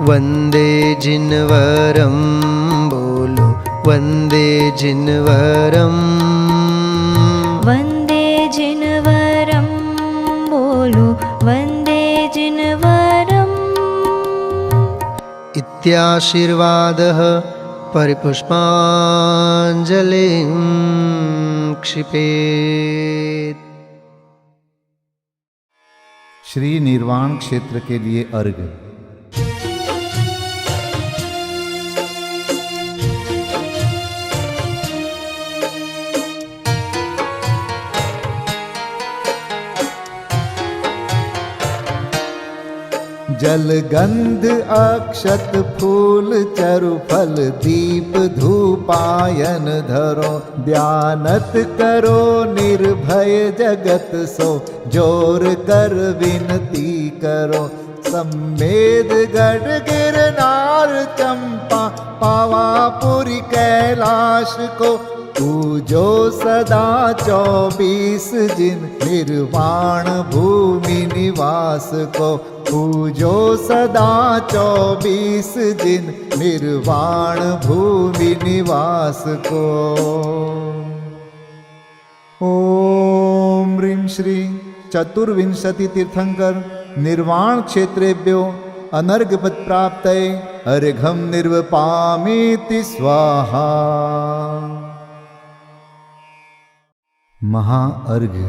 वंदे जिनवरम बोलो वंदे जिनवरम। वंदे जिनवरम बोलो वंदे जिनवरम। इत्याशीर्वादः परिपुष्पाञ्जलिं क्षिपेत्। श्री निर्वाण क्षेत्र के लिए अर्घ। जल गंध अक्षत फूल चरु फल दीप धूपायन धरो, ध्यानत करो निर्भय जगत सो, जोर कर विनती करो। सम्मेद गढ़ गिरनार चंपा, पावापुरी कैलाश को, पूजो सदा 24 जिन निर्वाण भूमि निवास को, पूजो सदा 24 जिन निर्वाण भूमि निवास को। ओम ह्रीं श्री चतुर्विंशति तीर्थंकर निर्वाण क्षेत्रेभ्यो अनर्घपद प्राप्तये अर्घं निर्वपामीति स्वाहा। महाअर्घ्य।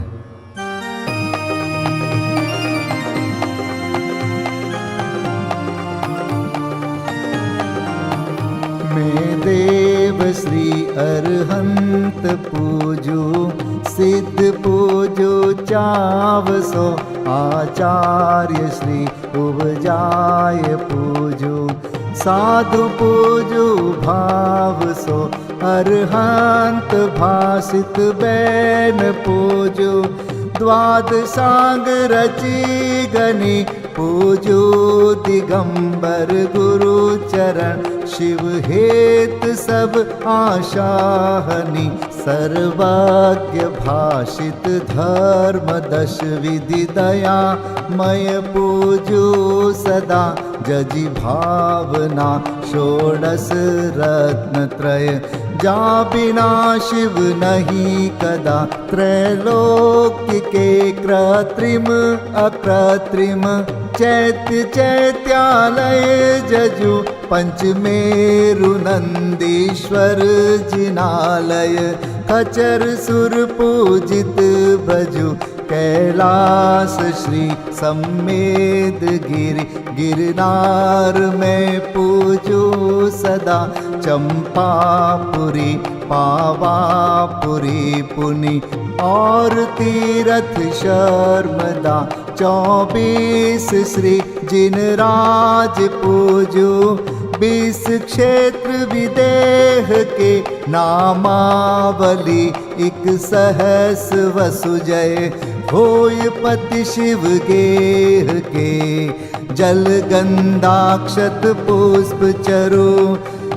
मैं देव श्री अरहंत पूजू, सिद्ध पूजू चावसो, आचार्य श्री उपजाय पूजू, साधु पूजू भाव सो, अरहंत भासित बैन पूजू, द्वादशांग रची गनी पूजू, दिगंबर गुरु चरण शिव हेत सब आशाहनी, सर्वज्ञ भाषित धर्म 10 विधि दया मय पूजू सदा, जजी भावना 16 रत्न त्रय, जा बिना शिव नहीं कदा, त्रैलोक्य के कृत्रिम अकृत्रिम, चैत्य चैत्यालय जजु, पंचमेरु नंदीश्वर जिनालय, खचर सुर पूजित बजु, कैलास श्री सम्मेद गिरि, गिरनार में पूजू सदा, चंपापुरी पावापुरी पुनि, और तीरथ शर्मदा 24 श्री जिनराज पूजू, 20 क्षेत्र विदेह के नामावली, 1 सहस वसुजय होय पति शिव गेह के, जल गंधाक्षत पुष्प चरु,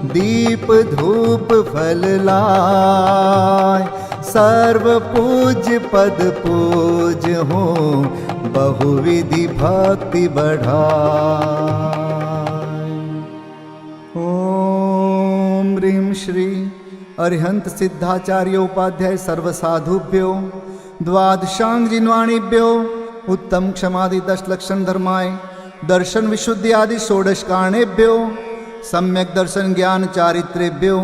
दीप धूप फल लाय, सर्व पूज्य पद पूज हो, बहुविधि भक्ति बढ़ाय। ओम ह्रीं श्री अरिहंत सिद्धाचार्योपाध्याय सर्वसाधुभ्यो, द्वादशांग जिन्वाणीभ्यो, उत्तम क्षमादि 10 लक्षण धर्माय, दर्शन विशुद्धि आदि 16 कारणेभ्यो, सम्यक दर्शन ज्ञान चारित्रेभ्यो,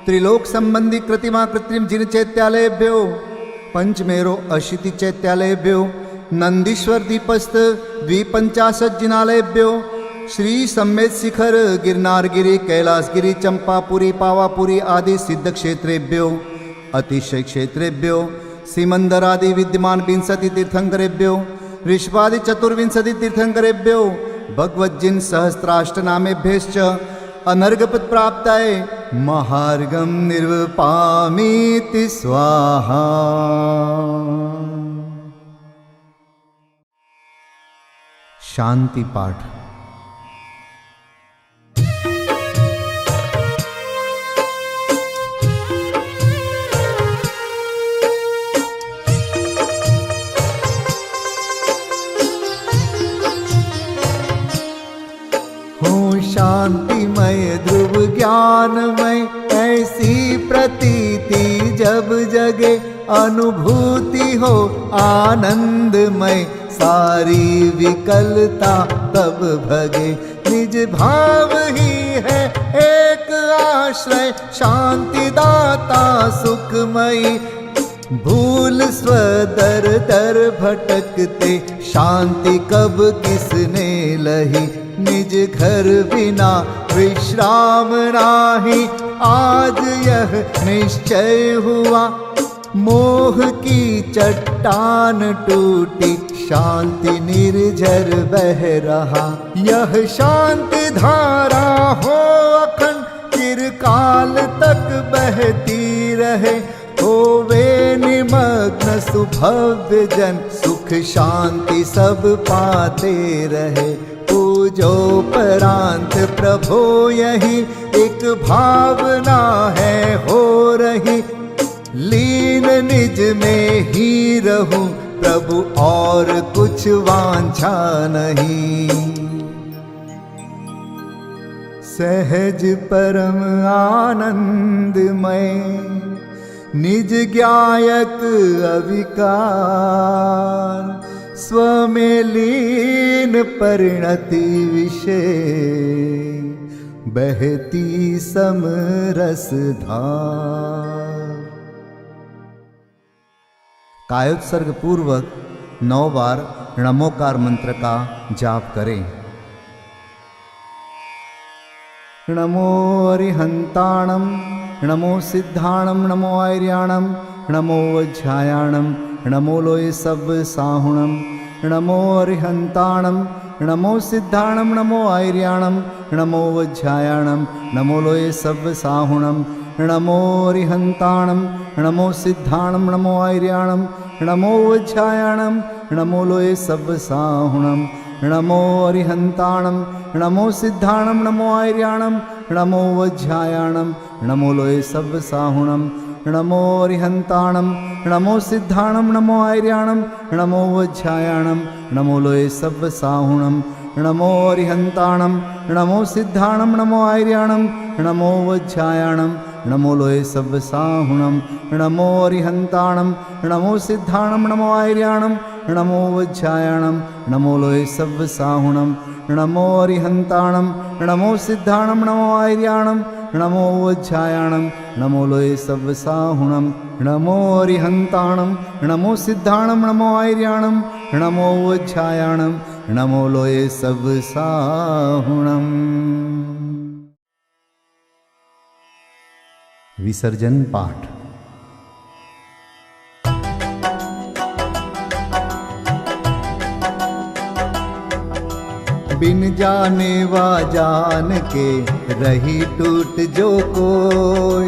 त्रिलोक संबंधी कृतिमा कृत्रिम जिन चैत्यालयेभ्यो, पंचमेरो अशीति चैत्यालयेभ्यो, नंदीश्वर दीपस्थ 250 जिनालयेभ्यो, श्री सम्मेद शिखर गिरनारगिरी कैलासगिरी चंपापुरी पावापुरी आदि सिद्ध क्षेत्रेभ्यो, अतिशय क्षेत्रेभ्यो, सिमंदर आदि विद्यमान 20 तीर्थंकरेभ्यो, ऋषभादि 24 तीर्थंकरेभ्यो, भगवज्जिन सहस्राष्टनामेभ्यश्च अनर्घपद प्राप्ताय महार्घं निर्वपामीति स्वाहा। शांति पाठ। शांतिमय ध्रुव ज्ञानमय ऐसी प्रतीति जब जगे, अनुभूति हो आनंदमय सारी विकलता तब भगे। निज भाव ही है एक आश्रय शांति दाता सुखमयी, भूल स्वदर दर भटकते शांति कब किसने लही। निज घर बिना विश्राम नाही आज यह निश्चय हुआ, मोह की चट्टान टूटी, शांति निर्झर बह रहा। यह शांति धारा हो अखंड, चिरकाल तक बहती रहे। होवे निमग्न सुभव्य जन, सुख शांति सब पाते रहे। पूजोपरांत प्रभो यही एक भावना है हो रही। लीन निज में ही रहूं प्रभु, और कुछ वांछा नहीं। सहज परम आनंदमय, निज ज्ञायक अविकार। स्व में लीन परिणति विषय, बहती समरस धार। कायोत्सर्ग पूर्वक 9 बार नमोकार मंत्र का जाप करें। नमो अरिहंताणं, नमो सिद्धाणं, नमो आर्याणं, नमो वज्रायाणं, नमो लोय सब साहुणं। नमो अरिहंताणं, नमो सिद्धाणं, नमो आर्याणं, नमो वज्रायाणं, नमो लोय सब साहुणं। नमो अरिहंताणं, नमो सिद्धाणं, नमो आर्याणं, नमो वज्रायाणं, नमो लोय सब साहुणं। नमो अरिहंताणं, नमो सिद्धाणं, नमो आर्याणं, नमो वज्रायाणं, नमो लोय सब साहुणं। नमो अरिहंताणं, नमो सिद्धाणं, नमो आर्याणं, नमो वज्रायाणं, नमो लोय सब साहुणं। नमो अरिहंताणं, नमो सिद्धाणं, नमो आर्याणं, नमो वज्रायाणं, नमो लोय सब साहुणं। नमो अरिहंताणं, नमो सिद्धाणं, नमो आर्याणं, नमो वज्रायाणं, नमो लोय सब साहुणं। नमो अरिहंताणं, नमो सिद्धाणं, नमो आर्याणं, नमो वज्रायाणं, नमो लोय सब साहुणं। नमो अरिहंताणं, नमो सिद्धाणं, नमो आर्याणं, नमो वज्रायाणं, नमो लोय सब साहुणं। विसर्जन पाठ। बिन जाने वा जान के रही टूट जो कोई,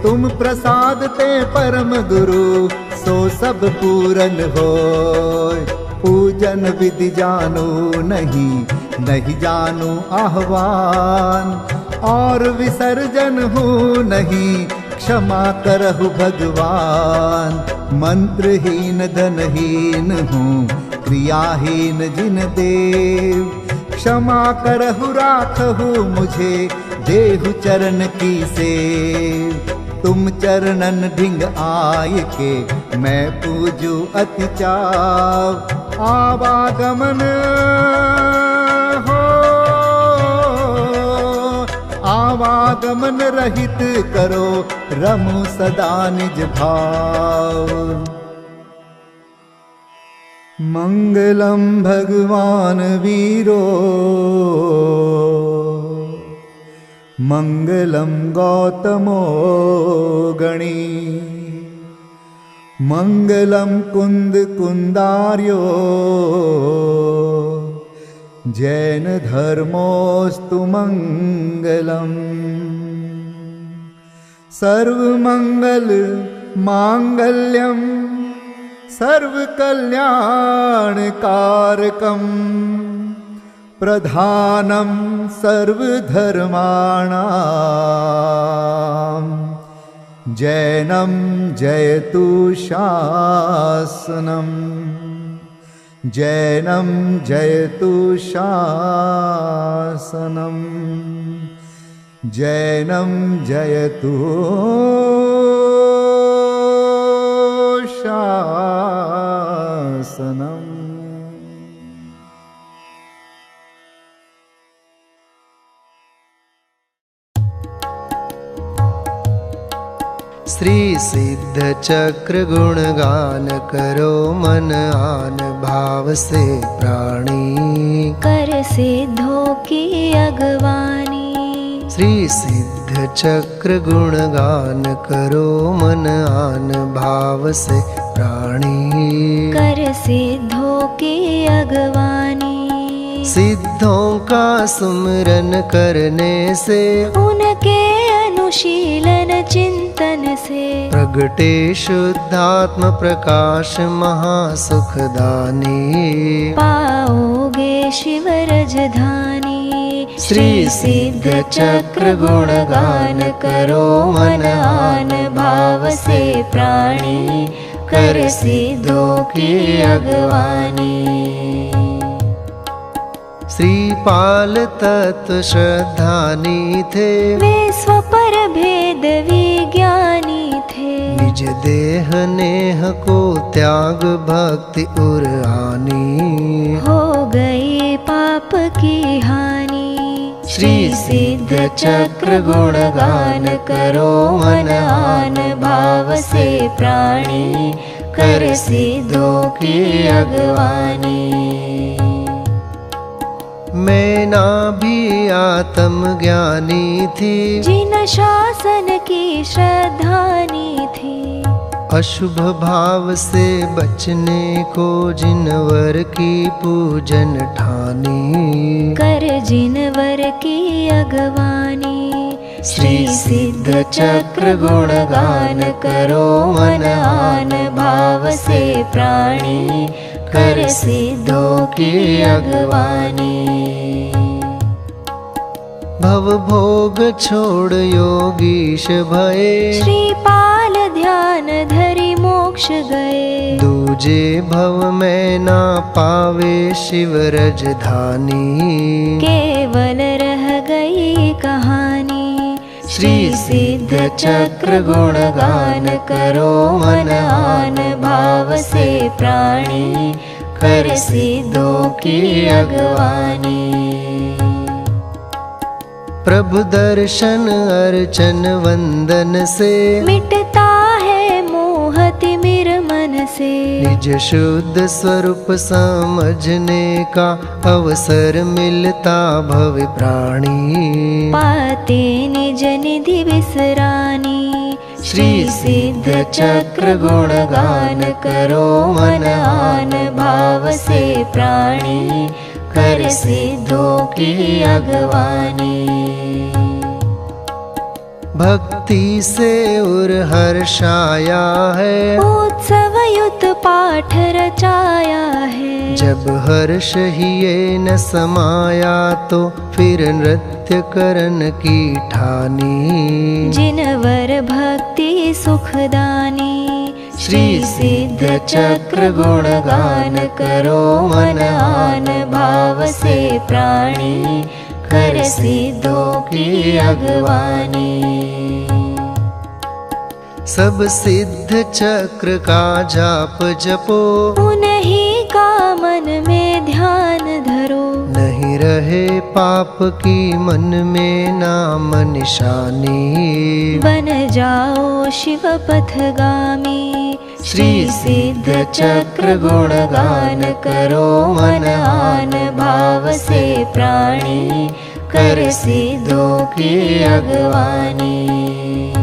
तुम प्रसाद ते परम गुरु सो सब पूरन होय। पूजन विधि जानो नहीं, नहीं जानो आह्वान, और विसर्जन हूँ नहीं, क्षमा करहु भगवान। मंत्रहीन धनहीन हूँ, क्रियाहीन जिन देव, क्षमा करहु राखहु मुझे, देहु चरण की सेव। तुम चरणन ढिंग आय के, मैं पूजू अति चाव। आवागमन हो, आवागमन रहित करो, रमु सदा निज भाव। मंगलम भगवान वीरो, मंगलम गौतमो गणी। मंगलम कुंद कुंदार्यो, जैन धर्मोस्तु मंगलम। सर्वमंगल मांगल्यम, सर्वकल्याणकारकं, प्रधानं सर्वधर्माणां। जैनं जयतु शासनं, जैनं जयतु शासनं, जैनं जयतु शासनम्। श्री सिद्ध चक्र गुणगान करो, मन आन भाव से प्राणी। कर सिद्धों की अगवानी, श्री सिद्ध सिद्ध चक्र गुणगान करो मन आन भाव से प्राणी। कर सिद्धों की अगवानी, सिद्धों का सुमिरन करने से उनके अनुशीलन चिंतन से प्रगटे शुद्धात्म प्रकाश महासुखदानी। पाओगे शिव रजधानी। श्री सिद्ध चक्र गुणगान करो मन आन भाव से प्राणी। कर सिद्धों की अगवानी। श्रीपाल तत्व श्रद्धानी थे, वे स्वपर भेद विज्ञानी थे। निज देह नेह को त्याग भक्ति उर आनी। हो गई पाप की हानि। श्री सिद्ध चक्र गुणगान करो मन आन भाव से प्राणी। कर सिद्धों की अगवानी। मैना भी आत्म ज्ञानी थी, जिन शासन की श्रद्धानी थी। अशुभ भाव से बचने को जिनवर की पूजन ठानी। कर जिनवर की अगवानी। श्री सिद्ध चक्र गुणगान करो मन आन भाव से प्राणी। कर सिद्धों की अगवानी। भव भोग छोड़ योगीश भये, श्रीपाल ध्यान धरि मोक्ष गए। दूजे भव में ना पावे शिव रजधानी। केवल रह गई कहानी। श्री सिद्ध चक्र गुणगान करो मन आन भाव से प्राणी। कर सिद्धों की अगवानी। प्रभु दर्शन अर्चन वंदन से मिटता है मोह तिमिर मन से। निज शुद्ध स्वरूप समझने का अवसर मिलता भव प्राणी। पाते निज निधि विसरानी। श्री सिद्ध चक्र गुणगान करो मन आन भाव से प्राणी। कर सिद्धों की अगवानी। भक्ति से उर हर्षाया है, उत्सव युत पाठ रचाया है। जब हर्ष ही ये न समाया तो फिर नृत्य करन की ठानी। जिनवर भक्ति सुखदानी। श्री सिद्ध चक्र गुणगान करो मन आन भाव से प्राणी। कर सिद्धों की अगवानी। सब सिद्ध चक्र का जाप जपो, उन्हीं का मन में ध्यान धरो। नहीं रहे पाप की मन में नाम निशानी। बन जाओ शिव पथगामी। श्री सिद्ध चक्र गुणगान करो मन आन भाव से प्राणी। कर सिद्धों की अगवानी।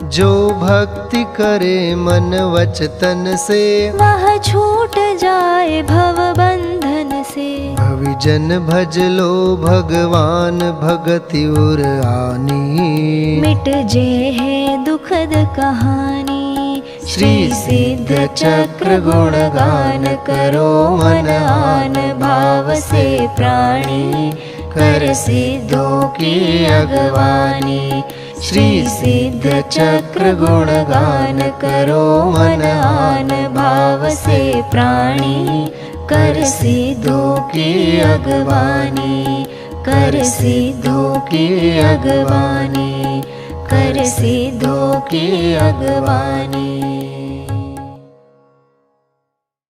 जो भक्ति करे मन वचतन से, वह छूट जाए भव बंधन से। भविजन भज लो भगवान भगति उर आनी। मिट जे है दुखद कहानी। श्री सिद्ध चक्र गुणगान करो मन आन भाव से प्राणी। कर सिद्धों की अगवानी। श्री सिद्ध चक्र गुणगान करो मन आन भाव से प्राणी। कर सिद्धों की अगवानी। कर सिद्धों की अगवानी। कर सिद्धों की अगवानी।